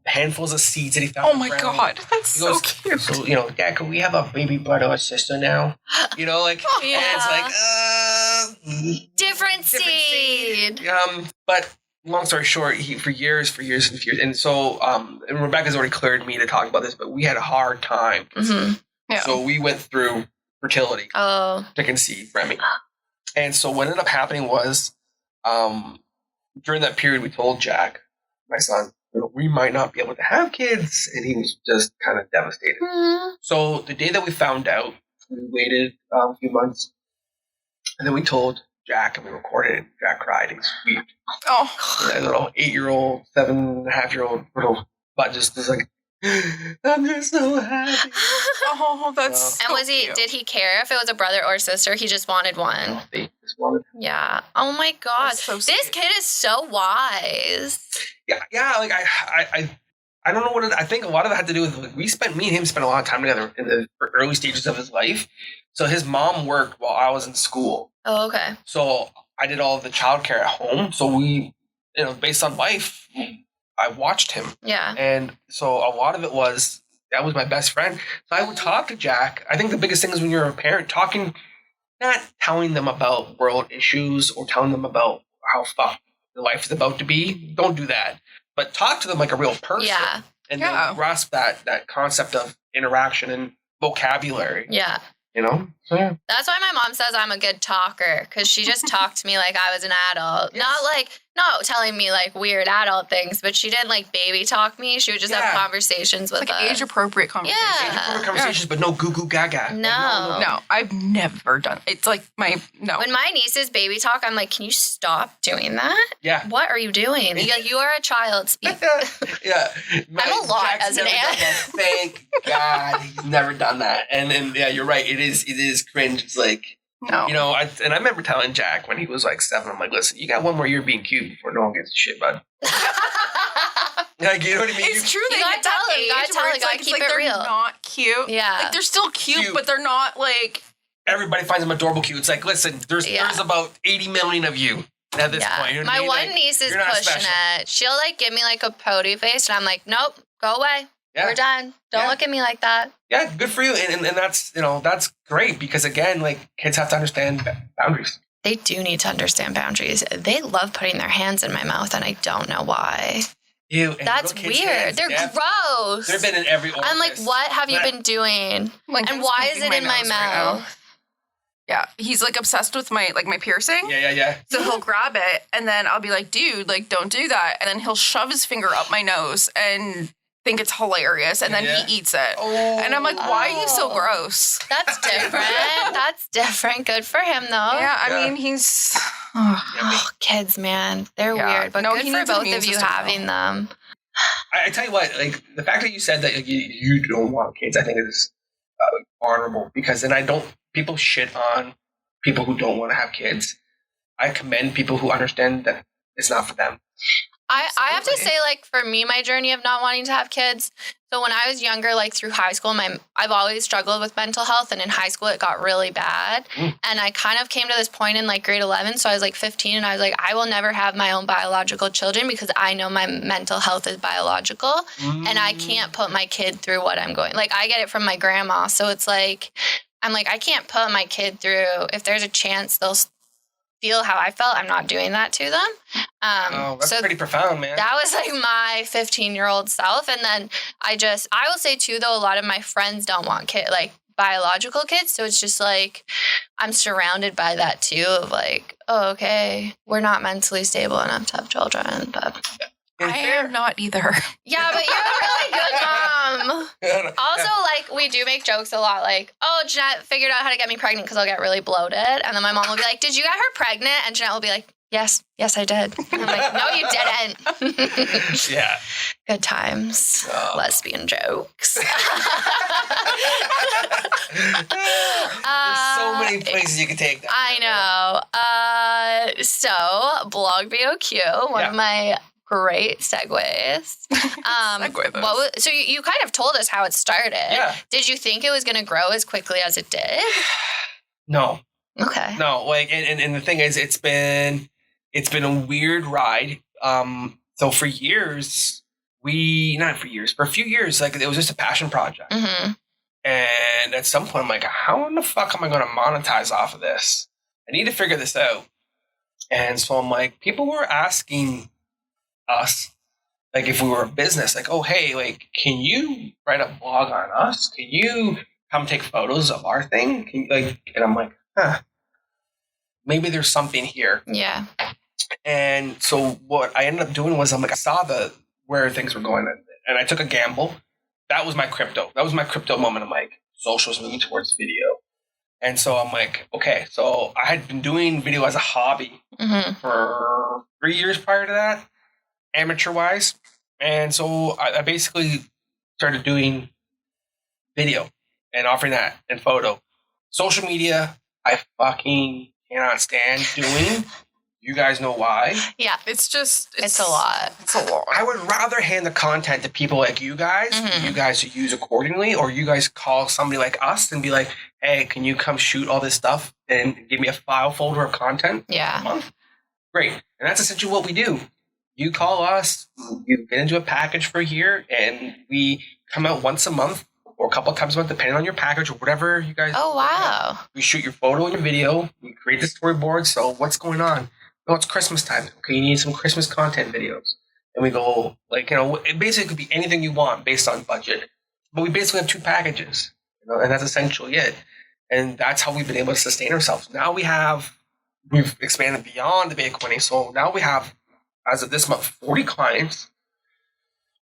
Speaker 4: handfuls of seeds that he found.
Speaker 5: Oh
Speaker 4: on the
Speaker 5: my
Speaker 4: ground.
Speaker 5: God. That's
Speaker 4: He
Speaker 5: so
Speaker 4: goes,
Speaker 5: cute.
Speaker 4: So, Dad, can we have a baby brother or sister now? And it's like,
Speaker 3: Different seed.
Speaker 4: But long story short, for years, and so, and Rebecca's already cleared me to talk about this, but we had a hard time.
Speaker 3: Mm-hmm.
Speaker 5: Yeah.
Speaker 4: So we went through fertility
Speaker 3: Oh.
Speaker 4: to conceive Remy. And so what ended up happening was, during that period, we told Jack, my son, we might not be able to have kids, and he was just kind of devastated.
Speaker 3: Mm.
Speaker 4: So the day that we found out, we waited a few months, and then we told Jack, and we recorded it. Jack cried. He was weeping.
Speaker 5: Oh.
Speaker 4: A little 8-year-old, 7.5-year-old little butt just was like, I'm just so happy.
Speaker 5: Oh, that's
Speaker 3: And
Speaker 5: so
Speaker 3: was he?
Speaker 5: cute.
Speaker 3: Did he care if it was a brother or sister? He just wanted one.
Speaker 4: They just wanted.
Speaker 3: Yeah. Oh my God.
Speaker 5: That's so
Speaker 3: This
Speaker 5: sweet.
Speaker 3: kid is so wise.
Speaker 4: Yeah. Like I I don't know what I think a lot of it had to do with, like, me and him spent a lot of time together in the early stages of his life. So his mom worked while I was in school.
Speaker 3: Oh, okay.
Speaker 4: So I did all of the childcare at home. So we, based on life, I watched him.
Speaker 3: Yeah.
Speaker 4: And so a lot of it was, that was my best friend. So I would talk to Jack. I think the biggest thing is when you're a parent, not telling them about world issues or telling them about how fucked their life is about to be. Don't do that. But talk to them like a real person.
Speaker 3: Yeah.
Speaker 4: And they'll grasp that concept of interaction and vocabulary.
Speaker 3: Yeah.
Speaker 4: So, yeah.
Speaker 3: That's why my mom says I'm a good talker, because she just talked to me like I was an adult. Yes. Not telling me like weird adult things, but she didn't like baby talk me. She would just have conversations with us.
Speaker 5: Age appropriate conversations.
Speaker 3: Yeah.
Speaker 4: Age appropriate conversations, but no goo goo gaga.
Speaker 3: No.
Speaker 5: I've never done. It's like
Speaker 3: When my nieces baby talk, I'm like, can you stop doing that?
Speaker 4: Yeah.
Speaker 3: What are you doing? You are a child. Speak.
Speaker 4: Yeah.
Speaker 3: I'm a lot
Speaker 4: Jack's
Speaker 3: as an
Speaker 4: never
Speaker 3: aunt.
Speaker 4: done that. Thank God he's never done that. And yeah, you're right. It is cringe. It's like,
Speaker 5: no.
Speaker 4: I remember telling Jack when he was like 7, I'm like, listen, you got one more year being cute before no one gets shit, bud. Like, you know what I mean?
Speaker 5: It's true.
Speaker 3: You
Speaker 5: They
Speaker 3: gotta
Speaker 5: get
Speaker 3: tell
Speaker 5: that
Speaker 3: them. You
Speaker 5: age
Speaker 3: gotta tell
Speaker 5: where
Speaker 3: them.
Speaker 5: it's
Speaker 3: You gotta
Speaker 5: like,
Speaker 3: keep
Speaker 5: it's like
Speaker 3: it real.
Speaker 5: they're not cute.
Speaker 3: Yeah.
Speaker 5: Like they're still cute, but they're not like.
Speaker 4: Everybody finds them adorable cute. It's like, listen, there's about 80 million of you at this point. You know what I
Speaker 3: My
Speaker 4: mean?
Speaker 3: one
Speaker 4: Like,
Speaker 3: niece is
Speaker 4: you're not
Speaker 3: pushing
Speaker 4: special.
Speaker 3: it. She'll like give me like a potty face, and I'm like, nope, go away.
Speaker 4: Yeah.
Speaker 3: We're done. Don't look at me like that.
Speaker 4: Yeah, good for you. And that's, that's great because, again, like, kids have to understand boundaries.
Speaker 3: They do need to understand boundaries. They love putting their hands in my mouth, and I don't know why.
Speaker 4: Ew, and
Speaker 3: That's
Speaker 4: little kids'
Speaker 3: weird.
Speaker 4: hands,
Speaker 3: They're gross.
Speaker 4: They've been in every orifice.
Speaker 3: I'm like, what have you been doing? And why is it in my mouth?
Speaker 5: Yeah, he's like obsessed with my piercing.
Speaker 4: Yeah.
Speaker 5: So he'll grab it, and then I'll be like, dude, like, don't do that. And then he'll shove his finger up my nose and think it's hilarious, and then he eats it. Oh. And I'm like, why are you so gross?
Speaker 3: That's different. That's different. Good for him, though.
Speaker 5: Yeah, I mean, he's...
Speaker 3: Oh, kids, man. They're weird, but good for both of you having them.
Speaker 4: I tell you what, like, the fact that you said that you don't want kids, I think is honorable, because then people shit on people who don't want to have kids. I commend people who understand that it's not for them.
Speaker 3: I have to say, like, for me, my journey of not wanting to have kids. So when I was younger, like through high school, I've always struggled with mental health. And in high school, it got really bad. And I kind of came to this point in like grade 11. So I was like 15 and I was like, I will never have my own biological children because I know my mental health is biological. And I can't put my kid through what I'm going. Like, I get it from my grandma. So it's like, I'm like, I can't put my kid through. If there's a chance they'll feel how I felt, I'm not doing that to them.
Speaker 4: That's pretty profound, man.
Speaker 3: That was like my 15-year-old self. And then I will say too, though, a lot of my friends don't want biological kids. So it's just like, I'm surrounded by that too of like, oh, okay, we're not mentally stable enough to have children, but...
Speaker 5: I am not either.
Speaker 3: Yeah, but you're a really good mom. Also, like, we do make jokes a lot, like, oh, Jeanette figured out how to get me pregnant because I'll get really bloated. And then my mom will be like, did you get her pregnant? And Jeanette will be like, yes, I did. And I'm like, no, you didn't.
Speaker 4: Yeah.
Speaker 3: Good times. Lesbian jokes.
Speaker 4: There's so many places you can take that.
Speaker 3: I know. So, Blog BOQ, one of my great segues. So you kind of told us how it started.
Speaker 4: Yeah.
Speaker 3: Did you think it was going to grow as quickly as it did?
Speaker 4: No.
Speaker 3: Okay.
Speaker 4: No, like, and the thing is, it's been a weird ride. So for a few years, like, it was just a passion project.
Speaker 3: Mm-hmm.
Speaker 4: And at some point, I'm like, how in the fuck am I going to monetize off of this? I need to figure this out. And so I'm like, people were asking us, like, if we were a business, like, oh, hey, like, can you write a blog on us? Can you come take photos of our thing? And I'm like, maybe there's something here.
Speaker 3: Yeah.
Speaker 4: And so what I ended up doing was, I'm like, I saw where things were going, and I took a gamble. That was my crypto. That was my crypto moment. I'm like, social's moving towards video. And so I'm like, okay. So I had been doing video as a hobby for 3 years prior to that, amateur-wise. And so I basically started doing video and offering that and photo. Social media, I fucking cannot stand doing. You guys know why?
Speaker 3: Yeah.
Speaker 5: It's just
Speaker 3: It's a lot.
Speaker 5: It's a lot.
Speaker 4: I would rather hand the content to people like you guys, for you guys to use accordingly, or you guys call somebody like us and be like, hey, can you come shoot all this stuff and give me a file folder of content a
Speaker 3: Yeah.
Speaker 4: month? Great. And that's essentially what we do. You call us, you get into a package for a year, and we come out once a month or a couple of times a month, depending on your package or whatever you guys.
Speaker 3: Oh, wow.
Speaker 4: We shoot your photo and your video. We create the storyboard. So what's going on? Oh, it's Christmas time. Okay, you need some Christmas content videos. And we go, like, it basically could be anything you want based on budget. But we basically have 2 packages, and that's essentially it. And that's how we've been able to sustain ourselves. Now we've expanded beyond the Bay of Quinte. So now we have, as of this month, 40 clients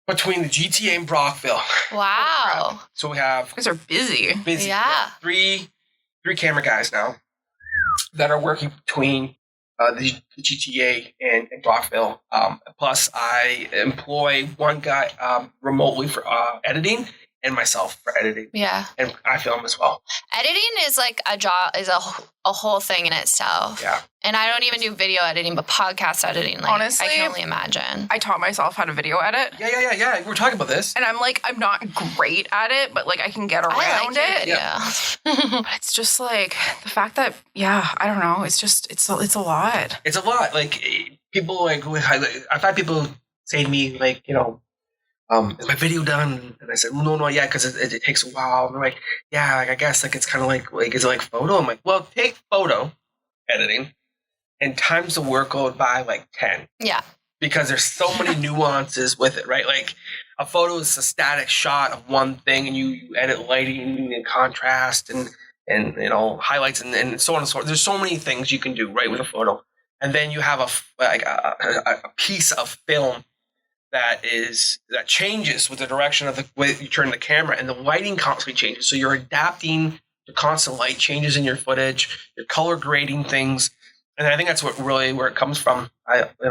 Speaker 4: between the GTA and Brockville.
Speaker 3: Wow.
Speaker 4: So we have
Speaker 5: You guys are busy.
Speaker 3: Yeah.
Speaker 4: three camera guys now that are working between the GTA and Brockville. Plus, I employ one guy remotely for editing and myself for editing.
Speaker 3: Yeah.
Speaker 4: And I film as well.
Speaker 3: Editing is like a job, is a whole thing in itself.
Speaker 4: Yeah.
Speaker 3: And I don't even do video editing, but podcast editing, like,
Speaker 5: Honestly,
Speaker 3: I can only imagine.
Speaker 5: I taught myself how to video edit.
Speaker 4: Yeah. We were talking about this.
Speaker 5: And I'm not great at it, but like I can get around
Speaker 3: I like
Speaker 5: it.
Speaker 3: video.
Speaker 5: But it's just like the fact that, I don't know. It's just, it's a lot.
Speaker 4: It's a lot. Like, people, like, I've had people say to me, like, is my video done? And I said, well, no, not yet, because it takes a while. And they're like, yeah, like, I guess, like, it's kind of like, is it like photo? I'm like, well, take photo editing and times the workload by like 10.
Speaker 3: Yeah.
Speaker 4: Because there's so many nuances with it, right? Like, a photo is a static shot of one thing, and you edit lighting and contrast and highlights and so on and so forth. There's so many things you can do, right, with a photo. And then you have a piece of film that changes with the direction of the way you turn the camera, and the lighting constantly changes. So you're adapting to constant light changes in your footage, you're color grading things. And I think that's where it comes from.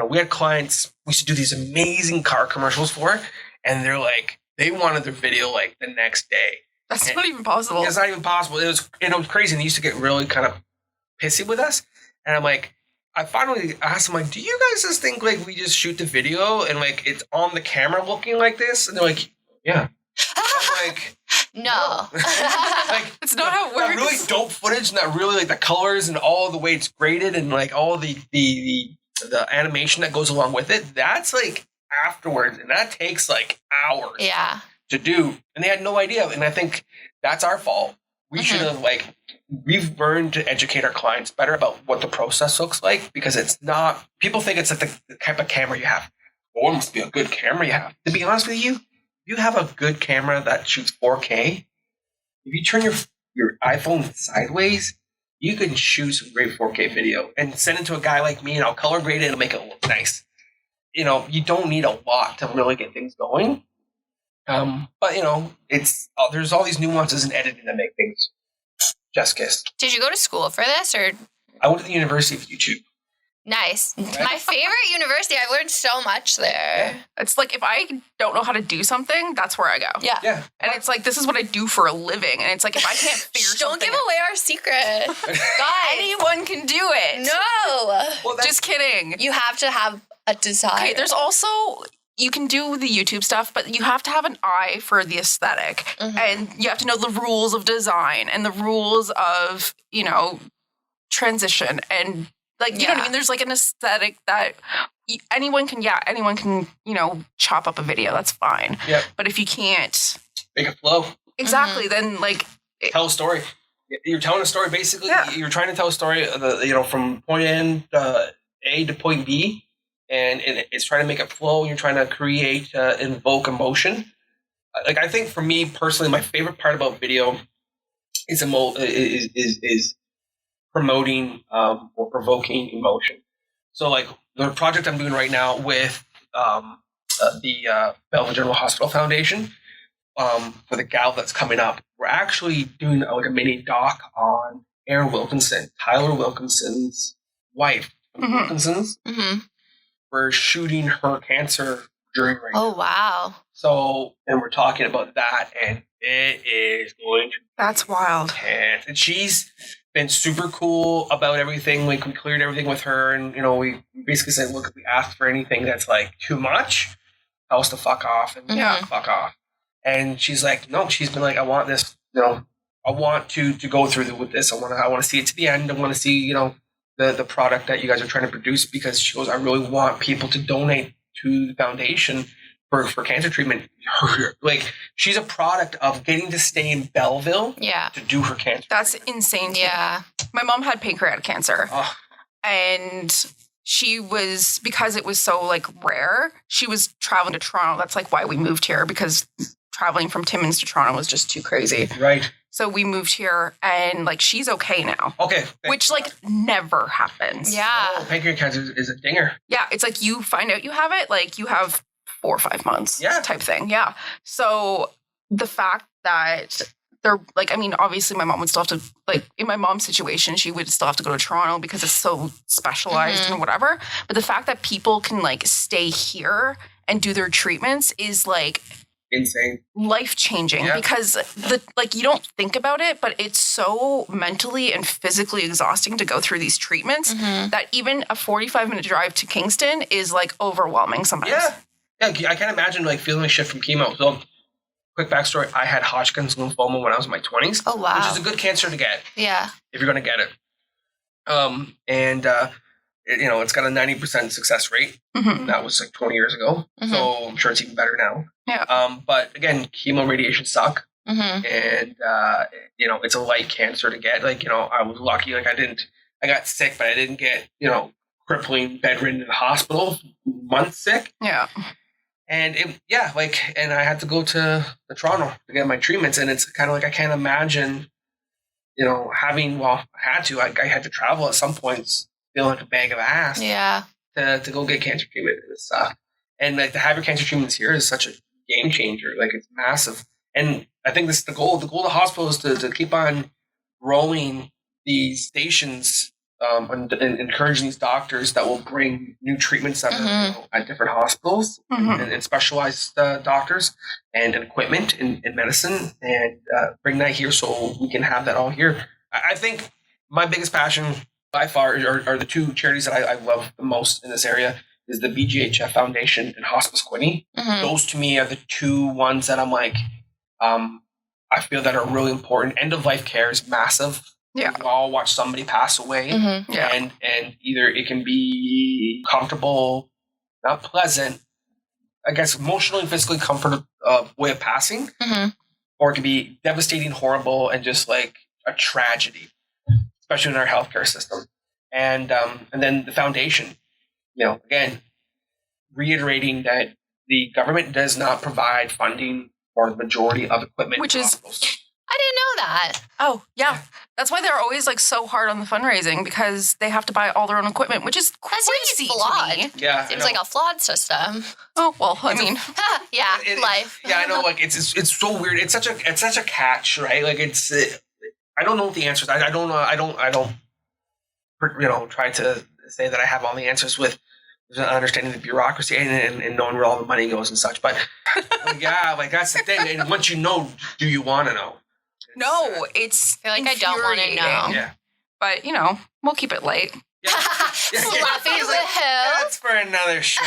Speaker 4: We had clients we used to do these amazing car commercials for, and they're like, they wanted their video like the next day.
Speaker 5: That's not even possible.
Speaker 4: It's not even possible. It was crazy. And they used to get really kind of pissy with us. And I'm like, I finally asked them, like, do you guys just think like we just shoot the video and like it's on the camera looking like this? And they're like, yeah. I'm like,
Speaker 3: No.
Speaker 4: like,
Speaker 5: It's not how it works.
Speaker 4: That really dope footage and that really like the colors and all the way it's graded and like all the animation that goes along with it. That's like afterwards, and that takes like hours.
Speaker 3: Yeah.
Speaker 4: To do, and they had no idea. And I think that's our fault. We should have we've learned to educate our clients better about what the process looks like, because it's not, people think it's like the type of camera you have. Oh, it must be a good camera you have. To be honest with you, if you have a good camera that shoots 4K, if you turn your iPhone sideways, you can shoot some great 4K video and send it to a guy like me, and I'll color grade it and make it look nice. You don't need a lot to really get things going. But it's there's all these nuances in editing that make things just kiss.
Speaker 3: Did you go to school for this, or?
Speaker 4: I went to the University of YouTube.
Speaker 3: Nice. My favorite university. I've learned so much there.
Speaker 5: It's like if I don't know how to do something, that's where I go.
Speaker 3: Yeah.
Speaker 4: Yeah.
Speaker 5: And it's like, this is what I do for a living. And it's like, if I can't figure
Speaker 3: Don't
Speaker 5: something
Speaker 3: give away our secret. Guys.
Speaker 5: anyone can do it.
Speaker 3: No.
Speaker 4: Well,
Speaker 5: Just kidding.
Speaker 3: You have to have a desire.
Speaker 5: Okay, there's also, you can do the YouTube stuff, but you have to have an eye for the aesthetic.
Speaker 3: Mhm.
Speaker 5: And you have to know the rules of design and the rules of, transition. And like, you know what I mean? There's like an aesthetic that anyone can, chop up a video. That's fine.
Speaker 4: Yeah.
Speaker 5: But if you can't.
Speaker 4: Make it flow.
Speaker 5: Exactly. Then like.
Speaker 4: Tell a story. You're telling a story, basically.
Speaker 5: Yeah.
Speaker 4: You're trying to tell a story, from point A to point B. And it's trying to make it flow. You're trying to create, invoke emotion. Like, I think for me personally, my favorite part about video is promoting or provoking emotion. So, like, the project I'm doing right now with the Belleville General Hospital Foundation for the gal that's coming up, we're actually doing like a mini doc on Erin Wilkinson, Tyler Wilkinson's wife.
Speaker 5: Mm-hmm.
Speaker 4: Wilkinson's.
Speaker 3: Mm-hmm.
Speaker 4: We're shooting her cancer journey right now.
Speaker 3: Oh, wow.
Speaker 4: So, and we're talking about that, and it is going to
Speaker 5: That's wild.
Speaker 4: intense. And she's been super cool about everything. Like we cleared everything with her, and we basically said, look, if we ask for anything that's like too much, tell us to fuck off and fuck off. And she's like, no, she's been like, I want this, I want to go through with this. I want to see it to the end. I want to see, the product that you guys are trying to produce, because she goes, I really want people to donate to the foundation for cancer treatment. Like, she's a product of getting to stay in Belleville to do her cancer.
Speaker 5: That's insane.
Speaker 3: Yeah.
Speaker 5: My mom had pancreatic cancer.
Speaker 4: Oh.
Speaker 5: And she was, because it was so like rare, she was traveling to Toronto. That's like why we moved here, because traveling from Timmins to Toronto was just too crazy.
Speaker 4: Right.
Speaker 5: So we moved here, and like she's okay now.
Speaker 4: Okay.
Speaker 5: Which like never happens.
Speaker 3: Yeah.
Speaker 4: Oh, pancreatic cancer is a dinger.
Speaker 5: Yeah. It's like you find out you have it, like you have 4 or 5 months type thing. Yeah. So the fact that they're like, I mean, obviously my mom would still have to, like in my mom's situation, she would still have to go to Toronto because it's so specialized and whatever. But the fact that people can like stay here and do their treatments is like
Speaker 4: insane,
Speaker 5: life-changing, because you don't think about it, but it's so mentally and physically exhausting to go through these treatments that even a 45-minute drive to Kingston is like overwhelming sometimes.
Speaker 4: Yeah, I can't imagine like feeling a shift from chemo. So, quick backstory: I had Hodgkin's lymphoma when I was in my 20s.
Speaker 3: Oh wow!
Speaker 4: Which is a good cancer to get.
Speaker 3: Yeah.
Speaker 4: If you're going to get it, it's got a 90% success rate. That was like 20 years ago. So I'm sure it's even better now.
Speaker 5: Yeah.
Speaker 4: But again, chemo radiation suck. And, it's a light cancer to get. Like, I was lucky. Like I got sick, but I didn't get, crippling, bedridden in the hospital, months sick.
Speaker 5: Yeah.
Speaker 4: And and I had to go to Toronto to get my treatments. And it's kind of like, I can't imagine, I had to travel at some points, feeling like a bag of ass.
Speaker 3: Yeah.
Speaker 4: To go get cancer treatment and stuff. And like to have your cancer treatments here is such a game changer. Like, it's massive. And I think this is the goal. The goal of the hospital is to keep on growing these stations and encouraging these doctors that will bring new treatments at different hospitals and specialized doctors and equipment in medicine, and bring that here so we can have that all here. I think my biggest passion by far are the two charities that I love the most in this area is the BGHF Foundation and Hospice Quinte. Those to me are the two ones that I'm like, I feel that are really important. End of life care is massive.
Speaker 5: Yeah.
Speaker 4: We all watch somebody pass away, and either it can be comfortable, not pleasant, I guess emotionally and physically comfortable way of passing, or it can be devastating, horrible, and just like a tragedy, especially in our healthcare system. And then the foundation, again, reiterating that the government does not provide funding for the majority of equipment,
Speaker 5: which is.
Speaker 3: I didn't know that.
Speaker 5: Oh, yeah. That's why they're always like so hard on the fundraising, because they have to buy all their own equipment, which is crazy
Speaker 3: flawed.
Speaker 5: to me.
Speaker 4: Yeah,
Speaker 3: seems like a flawed system.
Speaker 5: Oh well, I mean,
Speaker 3: life.
Speaker 4: Yeah, I know. Like it's so weird. It's such a catch, right? Like I don't know what the answers. I don't know. I don't try to say that I have all the answers with understanding the bureaucracy and knowing where all the money goes and such. But that's the thing. And once you know, do you want to know?
Speaker 5: No, it's.
Speaker 3: I feel like I don't want to know.
Speaker 4: Yeah.
Speaker 5: But we'll keep it light.
Speaker 3: Fluffy the hill.
Speaker 4: That's for another show.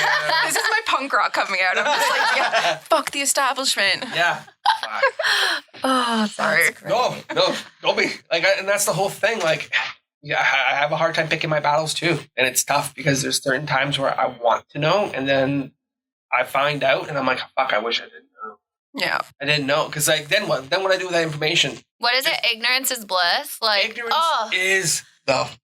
Speaker 5: This is my punk rock coming out. I'm just like, fuck the establishment.
Speaker 4: Yeah.
Speaker 3: Oh, sorry.
Speaker 4: No, don't be like, and that's the whole thing. Like, I have a hard time picking my battles too, and it's tough because there's certain times where I want to know, and then I find out, and I'm like, fuck, I wish I didn't know.
Speaker 5: Yeah,
Speaker 4: I didn't know, because like then what? Then what do I do with that information?
Speaker 3: What is it? Ignorance is bliss. Like,
Speaker 4: ignorance is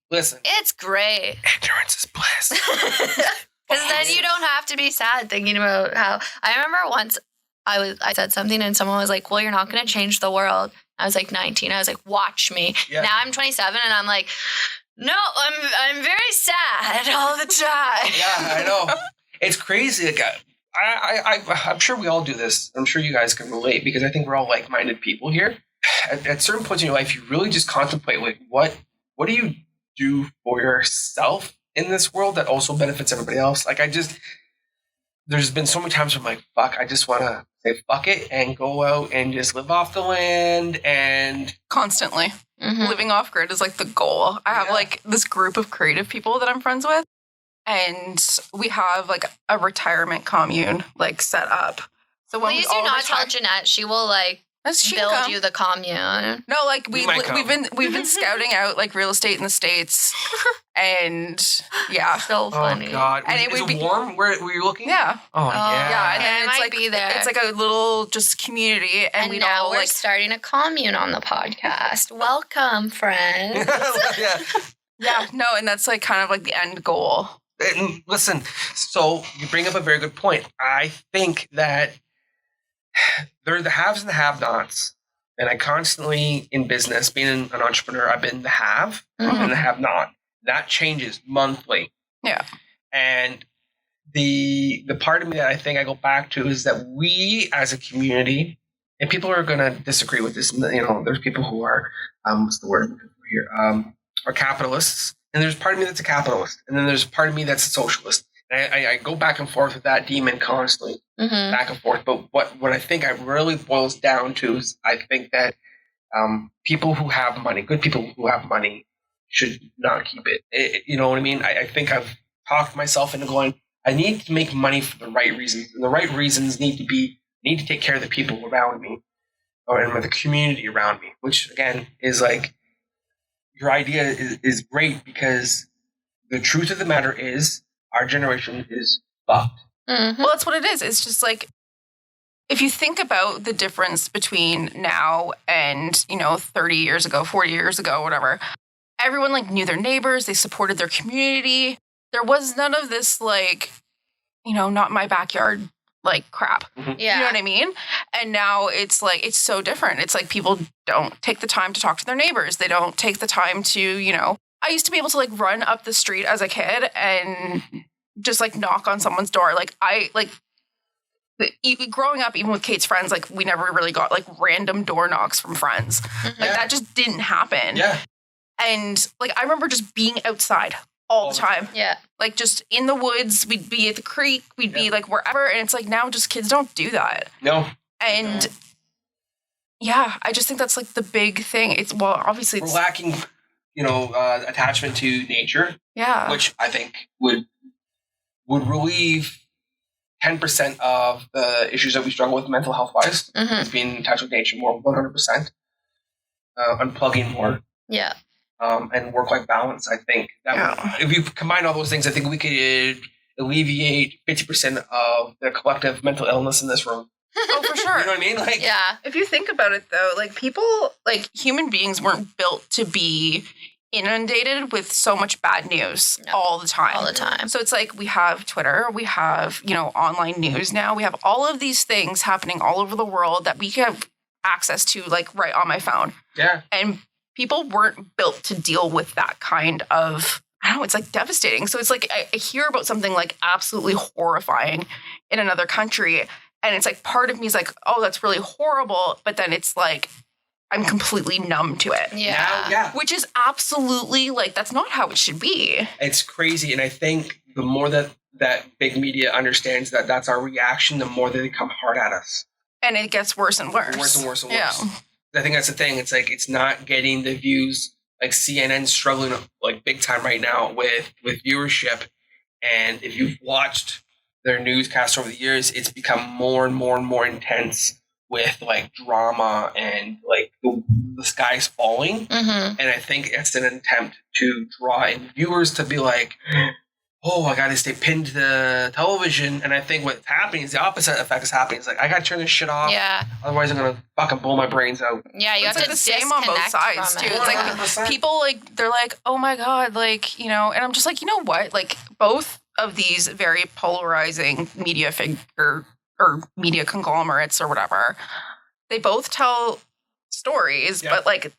Speaker 4: listen.
Speaker 3: It's great.
Speaker 4: Ignorance is bliss.
Speaker 3: Because then you don't have to be sad thinking about how. I remember once I said something and someone was like, "Well, you're not going to change the world." I was like 19. I was like, "Watch me." Yeah. Now I'm 27 and I'm like, "No, I'm very sad all the time."
Speaker 4: Yeah, I know. It's crazy. Like, I'm sure we all do this. I'm sure you guys can relate, because I think we're all like-minded people here. At certain points in your life, you really just contemplate, like, what do you do for yourself in this world that also benefits everybody else? Like, there's been so many times where I'm like, fuck, I just want to say fuck it and go out and just live off the land and
Speaker 5: Constantly.
Speaker 3: Mhm.
Speaker 5: Living off grid is like the goal. I have
Speaker 4: Yeah.
Speaker 5: like this group of creative people that I'm friends with, and we have like a retirement commune like set up. So when
Speaker 3: Please
Speaker 5: we
Speaker 3: do
Speaker 5: all
Speaker 3: not tell
Speaker 5: retire,
Speaker 3: Jeanette. She will like
Speaker 5: she can
Speaker 3: build
Speaker 5: come.
Speaker 3: you the commune.
Speaker 5: No, like
Speaker 4: We might come.
Speaker 5: we've been scouting out like real estate in the States, and yeah,
Speaker 3: So funny.
Speaker 4: oh god,
Speaker 5: And it
Speaker 4: is
Speaker 5: would
Speaker 4: it
Speaker 5: be-
Speaker 4: warm? Where were you looking?
Speaker 5: yeah,
Speaker 4: Oh,
Speaker 3: yeah.
Speaker 5: yeah. And
Speaker 3: Yeah,
Speaker 5: then
Speaker 3: I
Speaker 5: it's
Speaker 3: might
Speaker 5: like
Speaker 3: be there.
Speaker 5: it's like a little just community, and
Speaker 3: And
Speaker 5: we
Speaker 3: now
Speaker 5: all
Speaker 3: we're
Speaker 5: like
Speaker 3: starting a commune on the podcast. Welcome, friends.
Speaker 4: yeah.
Speaker 5: yeah, no, and that's like kind of like the end goal.
Speaker 4: And listen, so you bring up a very good point. I think that there are the haves and the have-nots. And I constantly, in business, being an entrepreneur, I've been the have
Speaker 3: Mhm.
Speaker 4: and the have-not. That changes monthly.
Speaker 5: Yeah.
Speaker 4: And the part of me that I think I go back to is that we as a community, and people are going to disagree with this, there's people who are, what's the word here, are capitalists. And there's part of me that's a capitalist. And then there's part of me that's a socialist. And I go back and forth with that demon constantly,
Speaker 3: Mhm.
Speaker 4: back and forth. But what I think it really boils down to is I think that people who have money, good people who have money, should not keep it. You know what I mean? I think I've talked myself into going, I need to make money for the right reasons. And the right reasons need to take care of the people around me and the community around me, which again is like, your idea is great because the truth of the matter is our generation is fucked.
Speaker 3: Mhm.
Speaker 5: Well, that's what it is. It's just like, if you think about the difference between now and, 30 years ago, 40 years ago, whatever, everyone like knew their neighbors. They supported their community. There was none of this like, not in my backyard, like crap.
Speaker 3: Yeah.
Speaker 5: You know what I mean? And now it's like, it's so different. It's like people don't take the time to talk to their neighbors. They don't take the time to, I used to be able to like run up the street as a kid and just like knock on someone's door. Like even growing up, even with Kate's friends, like we never really got like random door knocks from friends.
Speaker 3: Mhm.
Speaker 5: Like that just didn't happen.
Speaker 4: Yeah.
Speaker 5: And like I remember just being outside all the time.
Speaker 3: Yeah.
Speaker 5: Like just in the woods, we'd be at the creek, we'd be like wherever. And it's like now just kids don't do that.
Speaker 4: No.
Speaker 5: And yeah, I just think that's like the big thing. It's obviously
Speaker 4: We're
Speaker 5: it's,
Speaker 4: lacking, attachment to nature,
Speaker 5: yeah.
Speaker 4: which I think would relieve 10% of the issues that we struggle with mental health wise.
Speaker 3: Mhm.
Speaker 4: It's being in touch with nature more, 100%. Unplugging more.
Speaker 3: Yeah.
Speaker 4: And work-life balance. I think that if you combine all those things, I think we could alleviate 50% of the collective mental illness in this room.
Speaker 5: Oh, for sure.
Speaker 4: You know what I mean? Like,
Speaker 3: Yeah.
Speaker 5: If you think about it, though, like people, like human beings weren't built to be inundated with so much bad news
Speaker 3: No.
Speaker 5: all the time.
Speaker 3: All the time.
Speaker 5: So it's like we have Twitter, we have, online news now. We have all of these things happening all over the world that we have access to, like right on my phone.
Speaker 4: yeah.
Speaker 5: And people weren't built to deal with that kind of, I don't know, it's like devastating. So it's like I hear about something like absolutely horrifying in another country. And it's like part of me is like, oh, that's really horrible. But then it's like, I'm completely numb to it.
Speaker 3: Yeah.
Speaker 4: Now, yeah.
Speaker 5: Which is absolutely like, that's not how it should be.
Speaker 4: It's crazy. And I think the more that big media understands that that's our reaction, the more they come hard at us.
Speaker 5: And it gets worse and worse.
Speaker 4: Worse and worse and
Speaker 5: Yeah.
Speaker 4: worse. I think that's the thing. It's like, it's not getting the views. Like CNN's struggling like big time right now with viewership. And if you've watched their newscasts over the years, it's become more and more and more intense with like drama and like the sky's falling.
Speaker 3: Mhm.
Speaker 4: And I think it's an attempt to draw in viewers to be like, oh, I got to stay pinned to the television. And I think what's happening is the opposite effect is happening. It's like, I got to turn this shit off.
Speaker 3: Yeah.
Speaker 4: Otherwise, I'm going to fucking blow my brains out.
Speaker 3: Yeah. You
Speaker 5: It's
Speaker 3: have
Speaker 5: like
Speaker 3: to
Speaker 5: the same on both
Speaker 3: disconnect
Speaker 5: sides,
Speaker 3: from
Speaker 5: too.
Speaker 3: it.
Speaker 5: It's like
Speaker 4: 100%.
Speaker 5: people like, they're like, oh my God, like, and I'm just like, you know what? Like both of these very polarizing media figure or media conglomerates or whatever, they both tell stories,
Speaker 4: Yeah.
Speaker 5: but like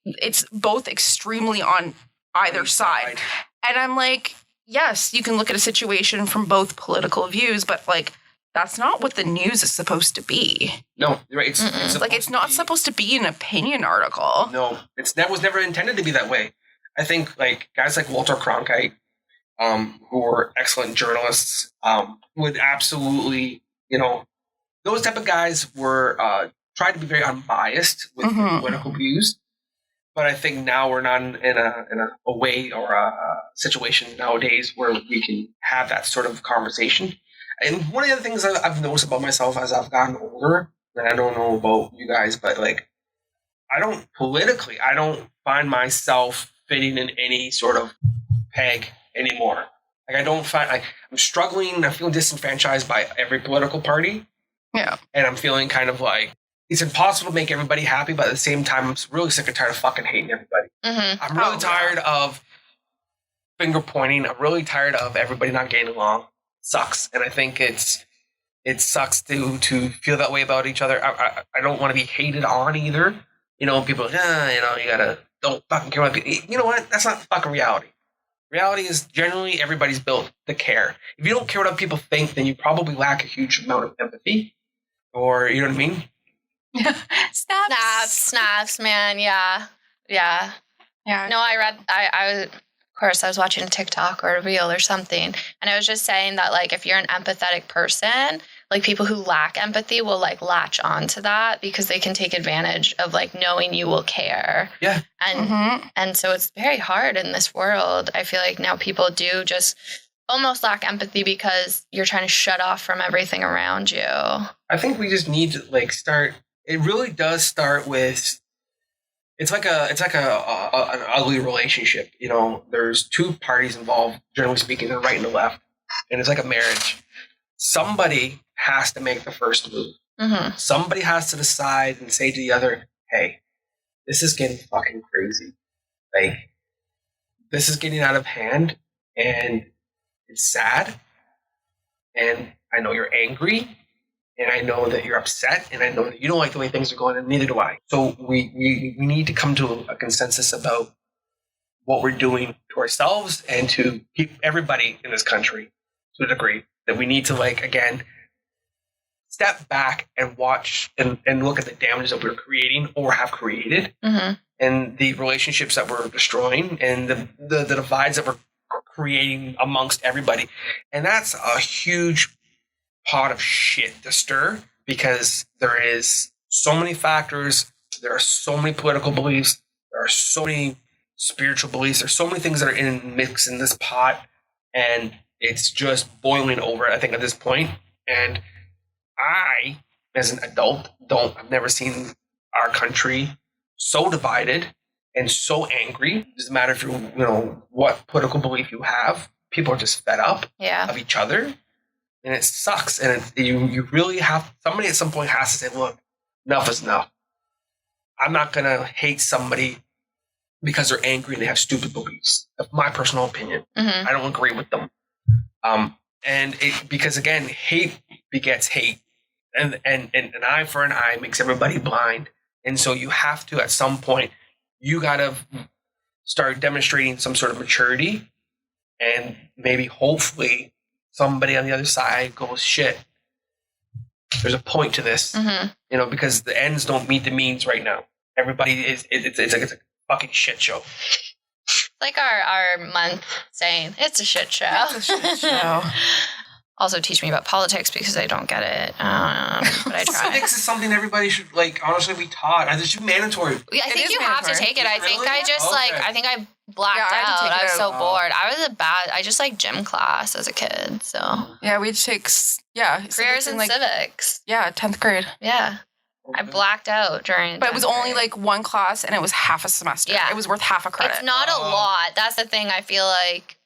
Speaker 5: it's both extremely on either side. And I'm like, yes, you can look at a situation from both political views, but like, that's not what the news is supposed to be.
Speaker 4: No, you're right.
Speaker 5: It's not supposed to be an opinion article.
Speaker 4: No, that was never intended to be that way. I think like guys like Walter Cronkite, who were excellent journalists, would absolutely, those type of guys were tried to be very unbiased with political views. But I think now we're not in a way or a situation nowadays where we can have that sort of conversation. And one of the other things I've noticed about myself as I've gotten older, and I don't know about you guys, but like, I don't find myself fitting in any sort of peg anymore. Like, I don't find, I'm struggling, I feel disenfranchised by every political party.
Speaker 5: Yeah.
Speaker 4: And I'm feeling kind of like, it's impossible to make everybody happy, but at the same time, I'm really sick and tired of fucking hating everybody. I'm really tired of finger pointing. I'm really tired of everybody not getting along. Sucks. And I think it sucks to feel that way about each other. I don't want to be hated on either. People are don't fucking care about people. You know what? That's not fucking reality. Reality is generally everybody's built to care. If you don't care what other people think, then you probably lack a huge amount of empathy. Or, you know what I mean?
Speaker 3: Snaps, man. Yeah. No, I was watching a TikTok or a reel or something, and I was just saying that, like, if you're an empathetic person, like, people who lack empathy will, like, latch on to that because they can take advantage of, like, knowing you will care.
Speaker 4: Yeah.
Speaker 3: And so it's very hard in this world. I feel like now people do just almost lack empathy because you're trying to shut off from everything around you.
Speaker 4: I think we just need to, like, start. It really does start with. It's like an ugly relationship. There's two parties involved, generally speaking, the right and the left, and it's like a marriage. Somebody has to make the first move. Somebody has to decide and say to the other, "Hey, this is getting fucking crazy. Like, this is getting out of hand, and it's sad. And I know you're angry." And I know that you're upset, and I know that you don't like the way things are going, and neither do I. So we need to come to a consensus about what we're doing to ourselves and to everybody in this country to a degree. That we need to, like, again, step back and watch and look at the damage that we're creating or have created, and the relationships that we're destroying, and the divides that we're creating amongst everybody. And that's a huge pot of shit to stir, because there is so many factors, there are so many political beliefs, there are so many spiritual beliefs, there's so many things that are mixed in this pot, and it's just boiling over, I think, at this point. And I, as an adult, I've never seen our country so divided and so angry. It doesn't matter if what political belief you have, people are just fed up of each other. And it sucks. And you really have, somebody at some point has to say, look, enough is enough. I'm not going to hate somebody because they're angry and they have stupid beliefs. That's my personal opinion. I don't agree with them. Because again, hate begets hate. And an eye for an eye makes everybody blind. And so you have to, at some point, you got to start demonstrating some sort of maturity, and maybe hopefully somebody on the other side goes, shit, there's a point to this, because the ends don't meet the means right now. Everybody it's a fucking shit show.
Speaker 3: Like our month saying, it's a shit show.
Speaker 5: It's a shit show.
Speaker 3: Also teach me about politics because I don't get it. But I try.
Speaker 4: Politics is something everybody should, honestly be taught. It should be mandatory.
Speaker 3: I think you have to take it. I think I just I think I blacked out. I was so bored. I just like gym class as a kid. So
Speaker 5: yeah, we'd take
Speaker 3: careers and civics.
Speaker 5: Yeah, 10th grade.
Speaker 3: Yeah. I blacked out during.
Speaker 5: But it was only like one class, and it was half a semester. Yeah. It was worth half a credit.
Speaker 3: It's not a lot. That's the thing. I feel like.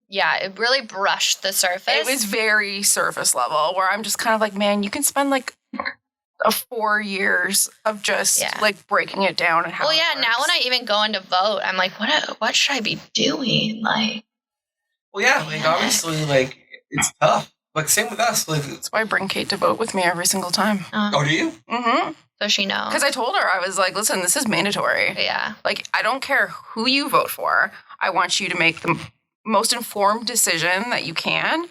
Speaker 3: Yeah, it really brushed the surface.
Speaker 5: It was very surface level, where I'm just kind of like, man, you can spend 4 years of just breaking it down and how.
Speaker 3: Well, yeah. Now when I even go in to vote, I'm like, what should I be doing?
Speaker 4: Well, yeah. Obviously, it's tough. Same with us.
Speaker 5: That's why I bring Kate to vote with me every single time.
Speaker 4: Oh, do you?
Speaker 5: Mm-hmm.
Speaker 3: So she knows.
Speaker 5: Because I told her, I was like, listen, this is mandatory.
Speaker 3: Yeah.
Speaker 5: I don't care who you vote for. I want you to make the most informed decision that you can,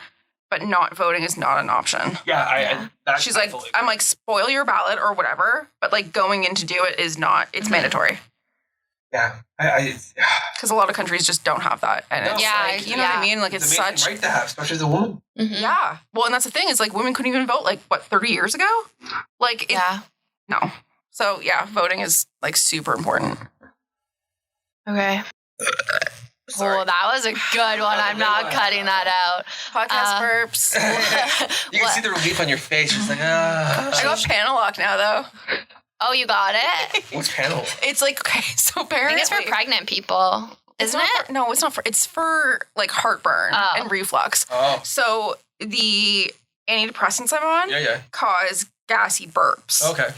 Speaker 5: but not voting is not an option.
Speaker 4: Yeah,
Speaker 5: she's like, I'm like, spoil your ballot or whatever, but going in to do it is not. It's mandatory.
Speaker 4: Yeah,
Speaker 5: because Because a lot of countries just don't have that. And it's
Speaker 3: Yeah,
Speaker 5: like, you know what I mean? Like,
Speaker 4: It's
Speaker 5: it's
Speaker 4: amazing
Speaker 5: such...
Speaker 4: right to have, especially as a woman.
Speaker 3: Mhm.
Speaker 5: Yeah. Well, and that's the thing is, like, women couldn't even vote, like, what, 30 years ago? Like, it,
Speaker 3: Yeah.
Speaker 5: no. So, yeah, voting is, like, super important.
Speaker 3: Okay.
Speaker 4: Sorry.
Speaker 3: Oh, that was a good one. I'm not cutting that out.
Speaker 5: Podcast burps.
Speaker 4: You can see the relief on your face. She's like,
Speaker 5: I
Speaker 4: ah.
Speaker 5: got panel lock now, though.
Speaker 3: Oh, you got it?
Speaker 4: What's panel?
Speaker 5: It's like, okay, so
Speaker 3: I
Speaker 5: apparently...
Speaker 3: think it's for pregnant people. Isn't it?
Speaker 5: No, it's not for... It's for, like, heartburn
Speaker 3: Oh.
Speaker 5: and reflux.
Speaker 4: Oh.
Speaker 5: So, the antidepressants I'm on
Speaker 4: Yeah.
Speaker 5: cause gassy burps.
Speaker 4: Okay.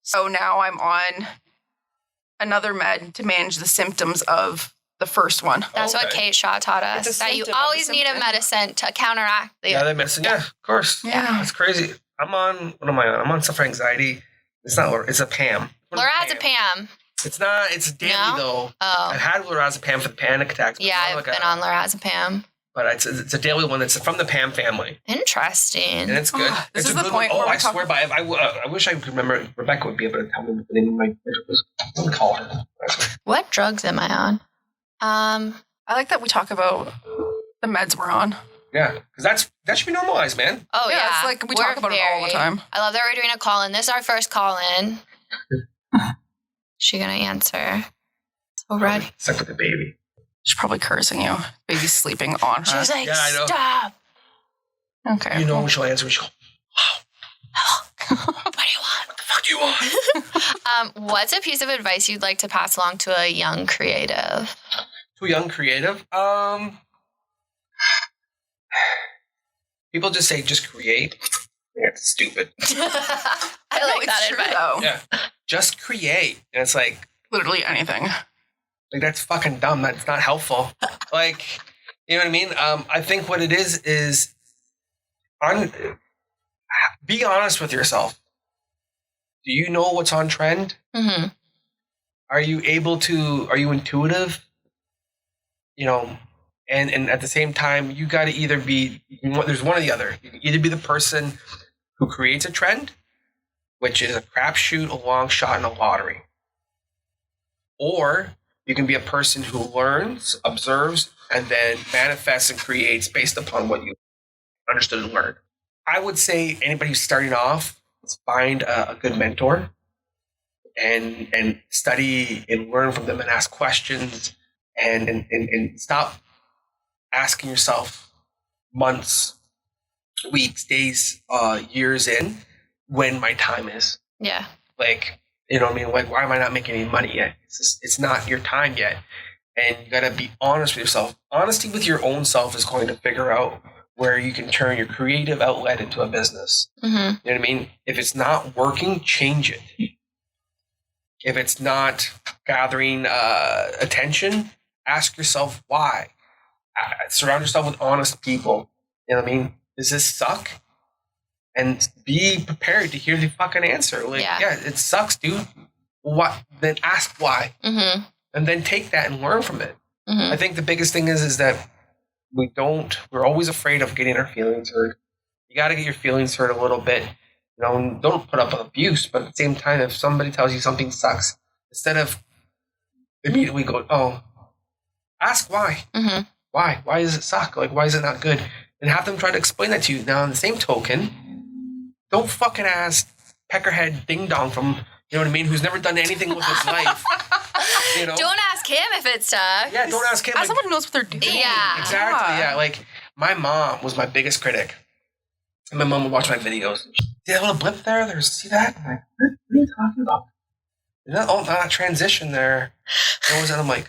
Speaker 5: So now I'm on another med to manage the symptoms of the first one.
Speaker 3: That's what
Speaker 4: Okay.
Speaker 3: Kate Shaw taught us.
Speaker 5: It's a
Speaker 3: That you
Speaker 5: symptom of
Speaker 3: always
Speaker 5: the
Speaker 3: need a
Speaker 5: symptom.
Speaker 3: medicine to counteract the.
Speaker 4: Yeah, they medicine. Yeah, of course.
Speaker 5: Yeah.
Speaker 4: That's crazy. I'm on, what am I on? I'm on stuff for anxiety. It's not, it's a PAM.
Speaker 3: Lorazepam.
Speaker 4: It's not, it's daily
Speaker 3: No?
Speaker 4: though. I
Speaker 3: Oh.
Speaker 4: had lorazepam for the panic attacks. but
Speaker 3: Yeah,
Speaker 4: not
Speaker 3: I've
Speaker 4: like
Speaker 3: been
Speaker 4: a-
Speaker 3: on lorazepam.
Speaker 4: But it's a daily one that's from the PAM family.
Speaker 3: Interesting.
Speaker 4: And it's good.
Speaker 5: Oh, this
Speaker 4: it's
Speaker 5: is
Speaker 4: a
Speaker 5: the
Speaker 4: good
Speaker 5: point
Speaker 4: one. Oh,
Speaker 5: where
Speaker 4: I
Speaker 5: we talk-
Speaker 4: swear by it. I wish I could remember. Rebecca would be able to tell me what the name of my mentor was. I'm going to call her.
Speaker 3: What drugs am I on?
Speaker 5: I like that we talk about the meds we're on.
Speaker 4: Yeah, because that should be normalized, man.
Speaker 3: Oh, yeah.
Speaker 5: It's like we talk
Speaker 3: We're
Speaker 5: about it all the
Speaker 3: very-
Speaker 5: time.
Speaker 3: I love that we're doing a call in. This is our first call in. She gonna answer. So red.
Speaker 4: Stuck with the baby.
Speaker 5: She's probably cursing you. Baby's sleeping on
Speaker 3: She
Speaker 5: her.
Speaker 3: was like,
Speaker 4: Yeah, I know.
Speaker 3: stop.
Speaker 4: You
Speaker 5: Okay.
Speaker 4: know
Speaker 5: well,
Speaker 4: when she'll answer, she'll go,
Speaker 3: What do you want?
Speaker 4: what the fuck do you want?
Speaker 3: What's a piece of advice you'd like to pass along to a young creative?
Speaker 4: To a young creative? People just say, just create. Yeah, it's stupid.
Speaker 3: I
Speaker 5: no,
Speaker 3: like
Speaker 5: it's
Speaker 3: that
Speaker 5: true,
Speaker 3: advice.
Speaker 5: though.
Speaker 4: Yeah. Just create. And it's like
Speaker 5: Literally anything.
Speaker 4: that's fucking dumb. That's not helpful. Like, you know what I mean? I think what it is be honest with yourself. Do you know what's on trend?
Speaker 3: Mm-hmm.
Speaker 4: Are you intuitive? You know, and at the same time, you got to either be, there's one or the other. You can either be the person who creates a trend, which is a crapshoot, a long shot, and a lottery. Or you can be a person who learns, observes, and then manifests and creates based upon what you understood and learned. I would say anybody who's starting off, find a good mentor and study and learn from them and ask questions and stop asking yourself months, weeks, days, years in when my time is.
Speaker 3: Yeah.
Speaker 4: Like, you know what I mean? Like, why am I not making any money yet? It's not your time yet. And you got to be honest with yourself. Honesty with your own self is going to figure out where you can turn your creative outlet into a business.
Speaker 3: Mm-hmm.
Speaker 4: You know what I mean? If it's not working, change it. If it's not gathering attention, ask yourself why. Surround yourself with honest people. You know what I mean? Does this suck? And be prepared to hear the fucking answer. Like, yeah it sucks, dude. What? Then ask why.
Speaker 3: Mm-hmm.
Speaker 4: And then take that and learn from it.
Speaker 3: Mm-hmm.
Speaker 4: I think the biggest thing is that we're always afraid of getting our feelings hurt. You got to get your feelings hurt a little bit. You know, and don't put up with abuse, but at the same time, if somebody tells you something sucks, instead of immediately go, oh, ask why.
Speaker 3: Mm-hmm.
Speaker 4: Why does it suck? Like, why is it not good? And have them try to explain that to you. Now, on the same token, don't fucking ask peckerhead ding dong from, you know what I mean, who's never done anything with his life. You know?
Speaker 3: Don't ask him if it sucks.
Speaker 4: Yeah, don't ask him.
Speaker 5: As
Speaker 4: Like,
Speaker 5: someone who knows what they're doing.
Speaker 3: Yeah.
Speaker 4: exactly. Yeah, like my mom was my biggest critic. And my mom would watch my videos. See that little blip there? See that? I'm like, what are you talking about? And that transition there. What was that? I'm like,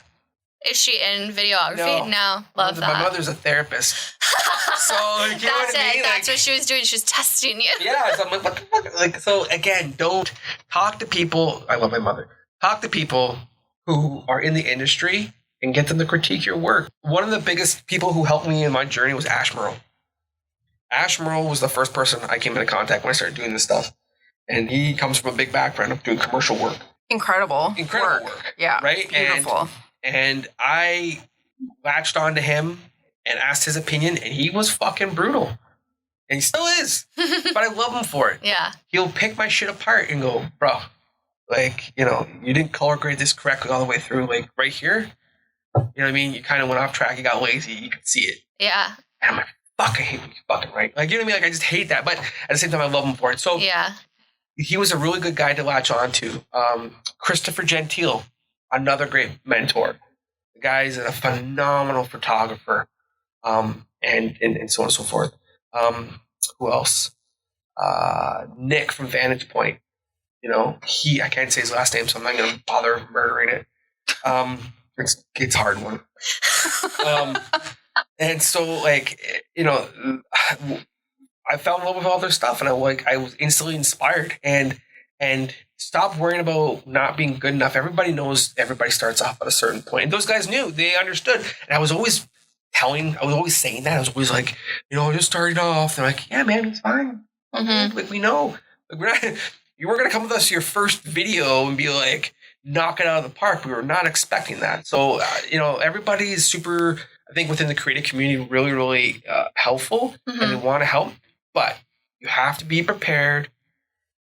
Speaker 3: Is she in videography? No. Love that.
Speaker 4: My mother's a therapist. So, you know what I mean?
Speaker 3: That's
Speaker 4: Like,
Speaker 3: what she was doing. She was testing you.
Speaker 4: yeah, so I'm like, what the fuck? Like, so again, don't talk to people. I love my mother. Talk to people who are in the industry and get them to critique your work. One of the biggest people who helped me in my journey was Ash Merle. Ash Merle was the first person I came into contact when I started doing this stuff. And he comes from a big background of doing commercial work.
Speaker 5: Incredible work. Yeah.
Speaker 4: Right?
Speaker 5: Beautiful.
Speaker 4: And I latched onto him and asked his opinion, and he was fucking brutal. And he still is. But I love him for it.
Speaker 3: Yeah.
Speaker 4: He'll pick my shit apart and go, bro, like, you know, you didn't color grade this correctly all the way through. Like, right here, You know what I mean? You kind of went off track. You got lazy. You could see it.
Speaker 3: Yeah.
Speaker 4: And I'm like, fuck, I hate when you fucking right. Like, you know what I mean? Like, I just hate that. But at the same time, I love him for it. So
Speaker 3: Yeah.
Speaker 4: he was a really good guy to latch on to. Christopher Gentile, another great mentor. The guy's a phenomenal photographer, and so on and so forth. Who else? Nick from Vantage Point. You know, I can't say his last name, so I'm not going to bother murdering it. It's a hard one. And so, like, you know, I fell in love with all their stuff, and I was instantly inspired and stopped worrying about not being good enough. Everybody knows everybody starts off at a certain point. And those guys knew, they understood. And I was always saying that. I was always like, you know, I just started off. They're like, yeah, man, it's fine.
Speaker 3: Mm-hmm.
Speaker 4: Like, we know. Like, you weren't going to come with us to your first video and be like, knock it out of the park. We were not expecting that. So, you know, everybody is super, I think, within the creative community, really, really helpful, and they want to help. But you have to be prepared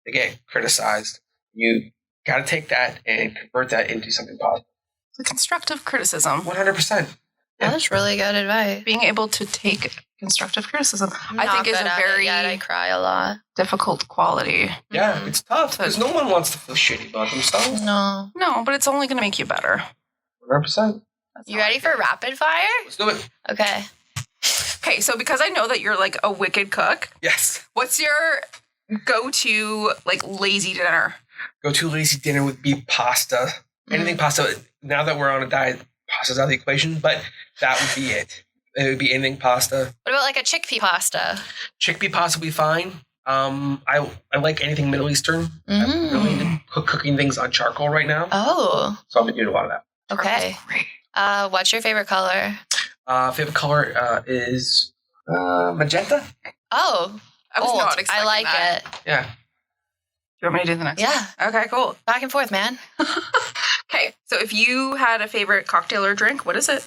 Speaker 4: to get criticized. You got to take that and convert that into something positive.
Speaker 5: The constructive criticism.
Speaker 4: 100%.
Speaker 3: That's really good advice.
Speaker 5: Being able to take constructive criticism,
Speaker 3: I'm
Speaker 5: I
Speaker 3: not
Speaker 5: think, is
Speaker 3: good
Speaker 5: a
Speaker 3: at
Speaker 5: very
Speaker 3: it yet. I cry a lot.
Speaker 5: difficult quality.
Speaker 4: Yeah, it's tough because no one wants to feel shitty about themselves.
Speaker 3: No.
Speaker 5: No, but it's only going to make you better.
Speaker 4: 100%.
Speaker 3: You ready for rapid fire?
Speaker 4: Let's do it.
Speaker 3: Okay.
Speaker 5: Okay, so because I know that you're like a wicked cook,
Speaker 4: Yes.
Speaker 5: what's your go-to like lazy dinner?
Speaker 4: Go to lazy dinner would be pasta. Anything pasta. Now that we're on a diet, pasta's out of the equation, but that would be it. It would be anything pasta.
Speaker 3: What about like a chickpea pasta?
Speaker 4: Chickpea pasta would be fine. I like anything Middle Eastern. I'm really into cooking things on charcoal right now.
Speaker 3: Oh.
Speaker 4: So I've been doing a lot of that.
Speaker 3: Okay.
Speaker 5: Great.
Speaker 3: What's your favorite color?
Speaker 4: Favorite color is magenta.
Speaker 3: Oh.
Speaker 5: I was
Speaker 3: gold.
Speaker 5: not expecting
Speaker 3: I like
Speaker 5: that.
Speaker 3: it.
Speaker 4: Yeah.
Speaker 5: Do you want me to do the next
Speaker 3: Yeah.
Speaker 5: one? Okay, cool.
Speaker 3: Back and forth, man.
Speaker 5: Okay, so if you had a favorite cocktail or drink, what is it?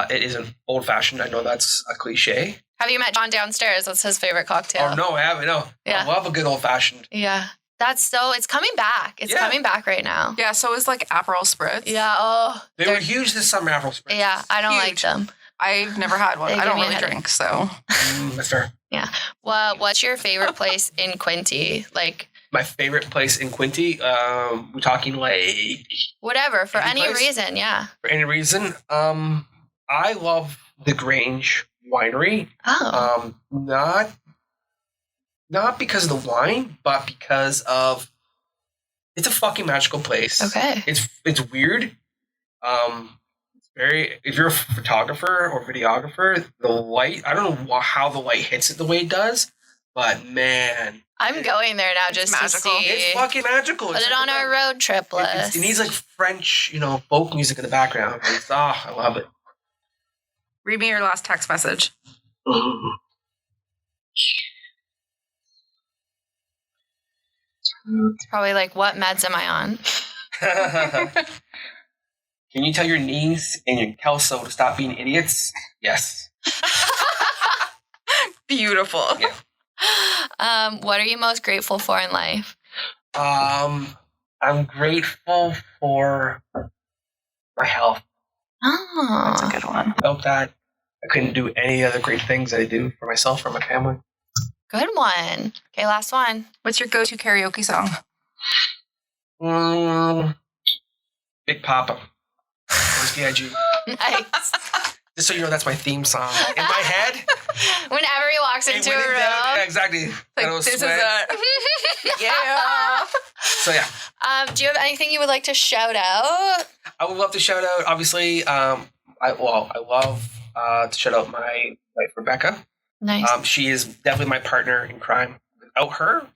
Speaker 4: It is an old fashioned. I know that's a cliche.
Speaker 3: Have you met John downstairs? What's his favorite cocktail?
Speaker 4: Oh no, I haven't. No.
Speaker 3: Yeah.
Speaker 4: I love a good old fashioned.
Speaker 3: Yeah. It's coming back. It's coming back right now.
Speaker 5: Yeah, so is like Aperol Spritz.
Speaker 3: Yeah. Oh.
Speaker 4: They were huge this summer, Apple Spritz.
Speaker 3: Yeah. I don't like
Speaker 5: Huge.
Speaker 3: them.
Speaker 5: I've never had one.
Speaker 3: They
Speaker 5: I don't
Speaker 3: give me a
Speaker 5: really
Speaker 3: headache.
Speaker 5: drink, so.
Speaker 4: That's fair.
Speaker 3: Yeah. Well, what's your favorite place in Quinte? Like,
Speaker 4: My favorite place in Quinte, we're talking like
Speaker 3: whatever, for
Speaker 4: Any
Speaker 3: any
Speaker 4: place?
Speaker 3: reason. Yeah.
Speaker 4: for any reason. I love the Grange Winery.
Speaker 3: Oh.
Speaker 4: Not because of the wine, but because of it's a fucking magical place.
Speaker 3: Okay.
Speaker 4: It's weird. It's very if you're a photographer or videographer, the light, I don't know how the light hits it the way it does, but man,
Speaker 3: I'm going there now just to
Speaker 5: magical.
Speaker 3: see.
Speaker 4: it's fucking magical.
Speaker 3: Put
Speaker 4: It's
Speaker 3: it
Speaker 4: like
Speaker 3: on our road trip list.
Speaker 4: it needs like French, folk music in the background. I love it.
Speaker 5: Read me your last text message.
Speaker 3: It's probably like, what meds am I on?
Speaker 4: Can you tell your niece and your Kelso to stop being idiots? Yes.
Speaker 5: Beautiful.
Speaker 4: Yeah.
Speaker 3: What are you most grateful for in life?
Speaker 4: I'm grateful for my health.
Speaker 5: That's a
Speaker 3: Oh.
Speaker 5: good one.
Speaker 4: Without that, I couldn't do any other great things that I do for myself or my family.
Speaker 3: Good one. Okay, last one.
Speaker 5: What's your go-to karaoke song?
Speaker 4: Big Papa. Where's B.I.G.?
Speaker 3: Nice.
Speaker 4: Just so you know, that's my theme song. In my head.
Speaker 3: Whenever he walks into a
Speaker 4: when
Speaker 3: room.
Speaker 4: it's down- yeah, exactly.
Speaker 5: Like,
Speaker 4: I don't
Speaker 5: this is
Speaker 4: sweat.
Speaker 5: a yeah.
Speaker 4: So yeah.
Speaker 3: Do you have anything you would like to shout out?
Speaker 4: I would love to shout out, obviously, I love to shout out my wife, Rebecca.
Speaker 3: Nice.
Speaker 4: She is definitely my partner in crime. Without her,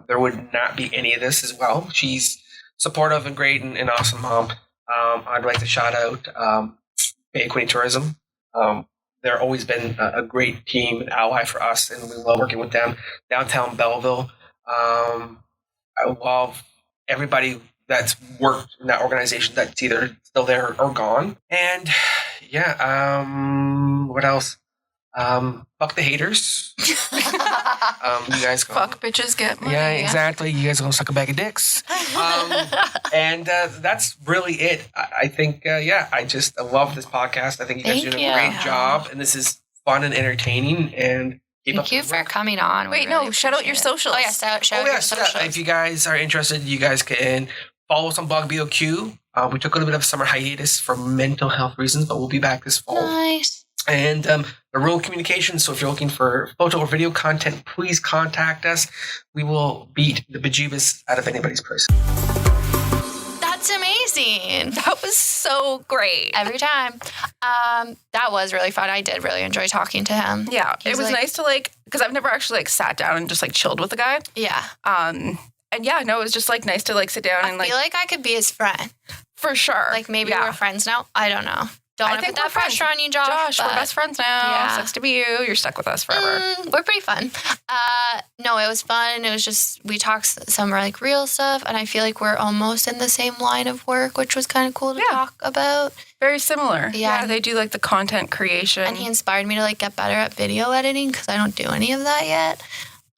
Speaker 4: there would not be any of this as well. She's supportive and great and an awesome mom. I'd like to shout out Bay Quinte Tourism. They're always been a great team and ally for us, and we love working with them. Downtown Belleville. I love everybody that's worked in that organization that's either still there or gone. And yeah, what else? Fuck the haters. You guys go.
Speaker 5: Fuck bitches get money.
Speaker 4: Yeah, exactly. You guys are gonna suck a bag of dicks. And that's really it. I think, I love this podcast. I think you guys are doing a great job, and this is fun and entertaining. And
Speaker 3: Thank you for coming on.
Speaker 5: Wait, no, shout out your socials.
Speaker 3: Oh, yeah, shout out your socials.
Speaker 4: If you guys are interested, you guys can follow us on BLOG BOQ. We took a little bit of a summer hiatus for mental health reasons, but we'll be back this fall.
Speaker 3: Nice. And
Speaker 4: LARO Communications. So if you're looking for photo or video content, please contact us. We will beat the bejeebus out of anybody's price.
Speaker 3: That's amazing.
Speaker 5: That was so great.
Speaker 3: Every time. That was really fun. I did really enjoy talking to him.
Speaker 5: Yeah, it was nice to because I've never actually sat down and just chilled with a guy.
Speaker 3: Yeah.
Speaker 5: And it was just nice to sit down and
Speaker 3: I feel like I could be his friend.
Speaker 5: For sure.
Speaker 3: Maybe we're friends now. I don't know. Don't want to put that pressure on you, Josh.
Speaker 5: We're best friends now.
Speaker 3: Yeah.
Speaker 5: Sucks to be you. You're stuck with us forever.
Speaker 3: We're pretty fun. No, it was fun. It was just, we talked some real stuff, and I feel like we're almost in the same line of work, which was kind of cool to talk about.
Speaker 5: Very similar.
Speaker 3: Yeah.
Speaker 5: They do the content creation.
Speaker 3: And he inspired me to get better at video editing because I don't do any of that yet.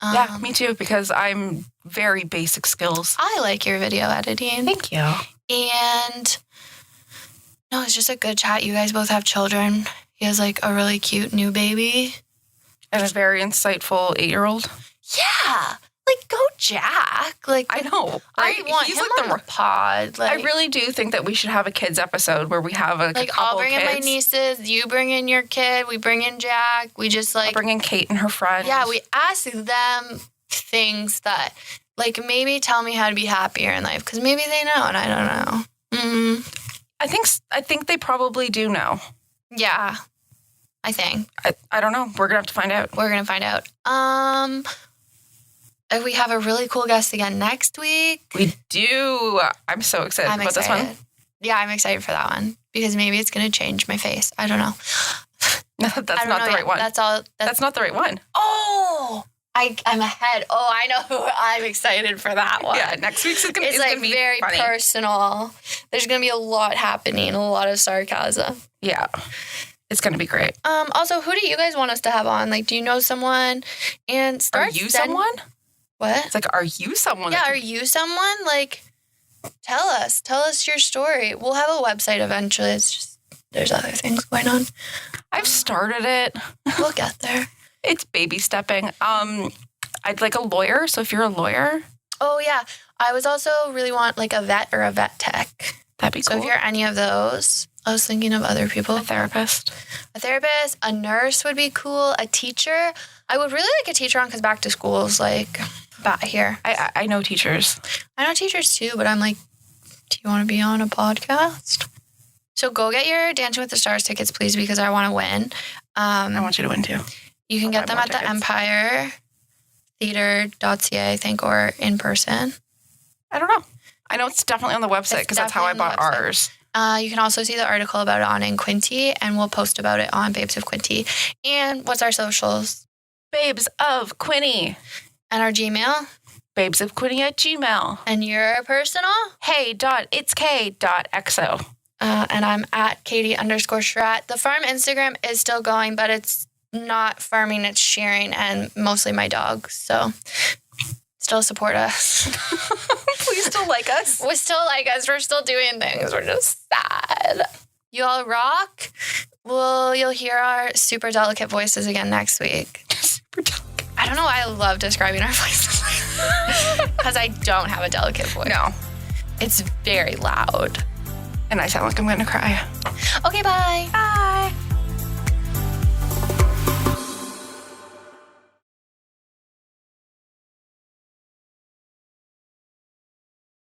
Speaker 5: Yeah, me too, because I'm very basic skills.
Speaker 3: I like your video editing.
Speaker 5: Thank you.
Speaker 3: And no, it's just a good chat. You guys both have children. He has a really cute new baby.
Speaker 5: And a very insightful 8-year-old.
Speaker 3: Yeah. Go Jack.
Speaker 5: I know. Right?
Speaker 3: I want
Speaker 5: He's
Speaker 3: him on the pod.
Speaker 5: I really do think that we should have a kids episode where we have a couple
Speaker 3: I'll bring
Speaker 5: kids.
Speaker 3: in my nieces. You bring in your kid. We bring in Jack. We just
Speaker 5: I'll bring in Kate and her friends.
Speaker 3: Yeah, we ask them things that maybe tell me how to be happier in life because maybe they know and I don't know.
Speaker 5: I think they probably do know.
Speaker 3: Yeah, I think.
Speaker 5: I don't know. We're gonna have to find out.
Speaker 3: We're gonna find out. We have a really cool guest again next week.
Speaker 5: We do. I'm so excited about this one.
Speaker 3: Yeah, I'm excited for that one because maybe it's gonna change my face. I don't know.
Speaker 5: No, that's not the right one.
Speaker 3: That's all.
Speaker 5: That's not the right one.
Speaker 3: Oh, I'm ahead. Oh, I know who I'm excited for that one.
Speaker 5: Yeah, next week's is gonna be
Speaker 3: very
Speaker 5: funny.
Speaker 3: Personal. There's gonna be a lot happening, a lot of sarcasm.
Speaker 5: Yeah. It's going to be great.
Speaker 3: Also, who do you guys want us to have on? Do you know someone? And
Speaker 5: are you someone?
Speaker 3: What?
Speaker 5: It's are you someone?
Speaker 3: Yeah, are you someone? Tell us your story. We'll have a website eventually. It's just, there's other things going on.
Speaker 5: I've started it.
Speaker 3: We'll get there.
Speaker 5: It's baby stepping. I'd like a lawyer. So if you're a lawyer.
Speaker 3: Oh, yeah. I was also really want a vet or a vet tech.
Speaker 5: That'd be cool.
Speaker 3: So if you're any of those, I was thinking of other people.
Speaker 5: A therapist,
Speaker 3: a nurse would be cool. A teacher. I would really like a teacher on because back to school is back here.
Speaker 5: I know teachers.
Speaker 3: I know teachers too, but I'm do you want to be on a podcast? So go get your Dancing with the Stars tickets, please, because I want to win.
Speaker 5: I want you to win too.
Speaker 3: You can get them at the Empire Theater.ca, I think, or in person.
Speaker 5: I don't know. I know it's definitely on the website because that's how I bought ours.
Speaker 3: You can also see the article about it in Quinte, and we'll post about it on Babes of Quinte. And what's our socials?
Speaker 5: Babes of Quinte.
Speaker 3: And our Gmail?
Speaker 5: babesofquinte@gmail.
Speaker 3: And your personal?
Speaker 5: hey.itsk.xo.
Speaker 3: And I'm at Katie_Schratt. The farm Instagram is still going, but it's not farming, it's shearing, and mostly my dogs. So still support us.
Speaker 5: Please still like us.
Speaker 3: We still like us. We're still doing things. We're just sad. You all rock. Well, you'll hear our super delicate voices again next week.
Speaker 5: Super delicate.
Speaker 3: I don't know why I love describing our voices. Because I don't have a delicate voice.
Speaker 5: No.
Speaker 3: It's very loud.
Speaker 5: And I sound like I'm going to cry.
Speaker 3: Okay, bye.
Speaker 5: Bye.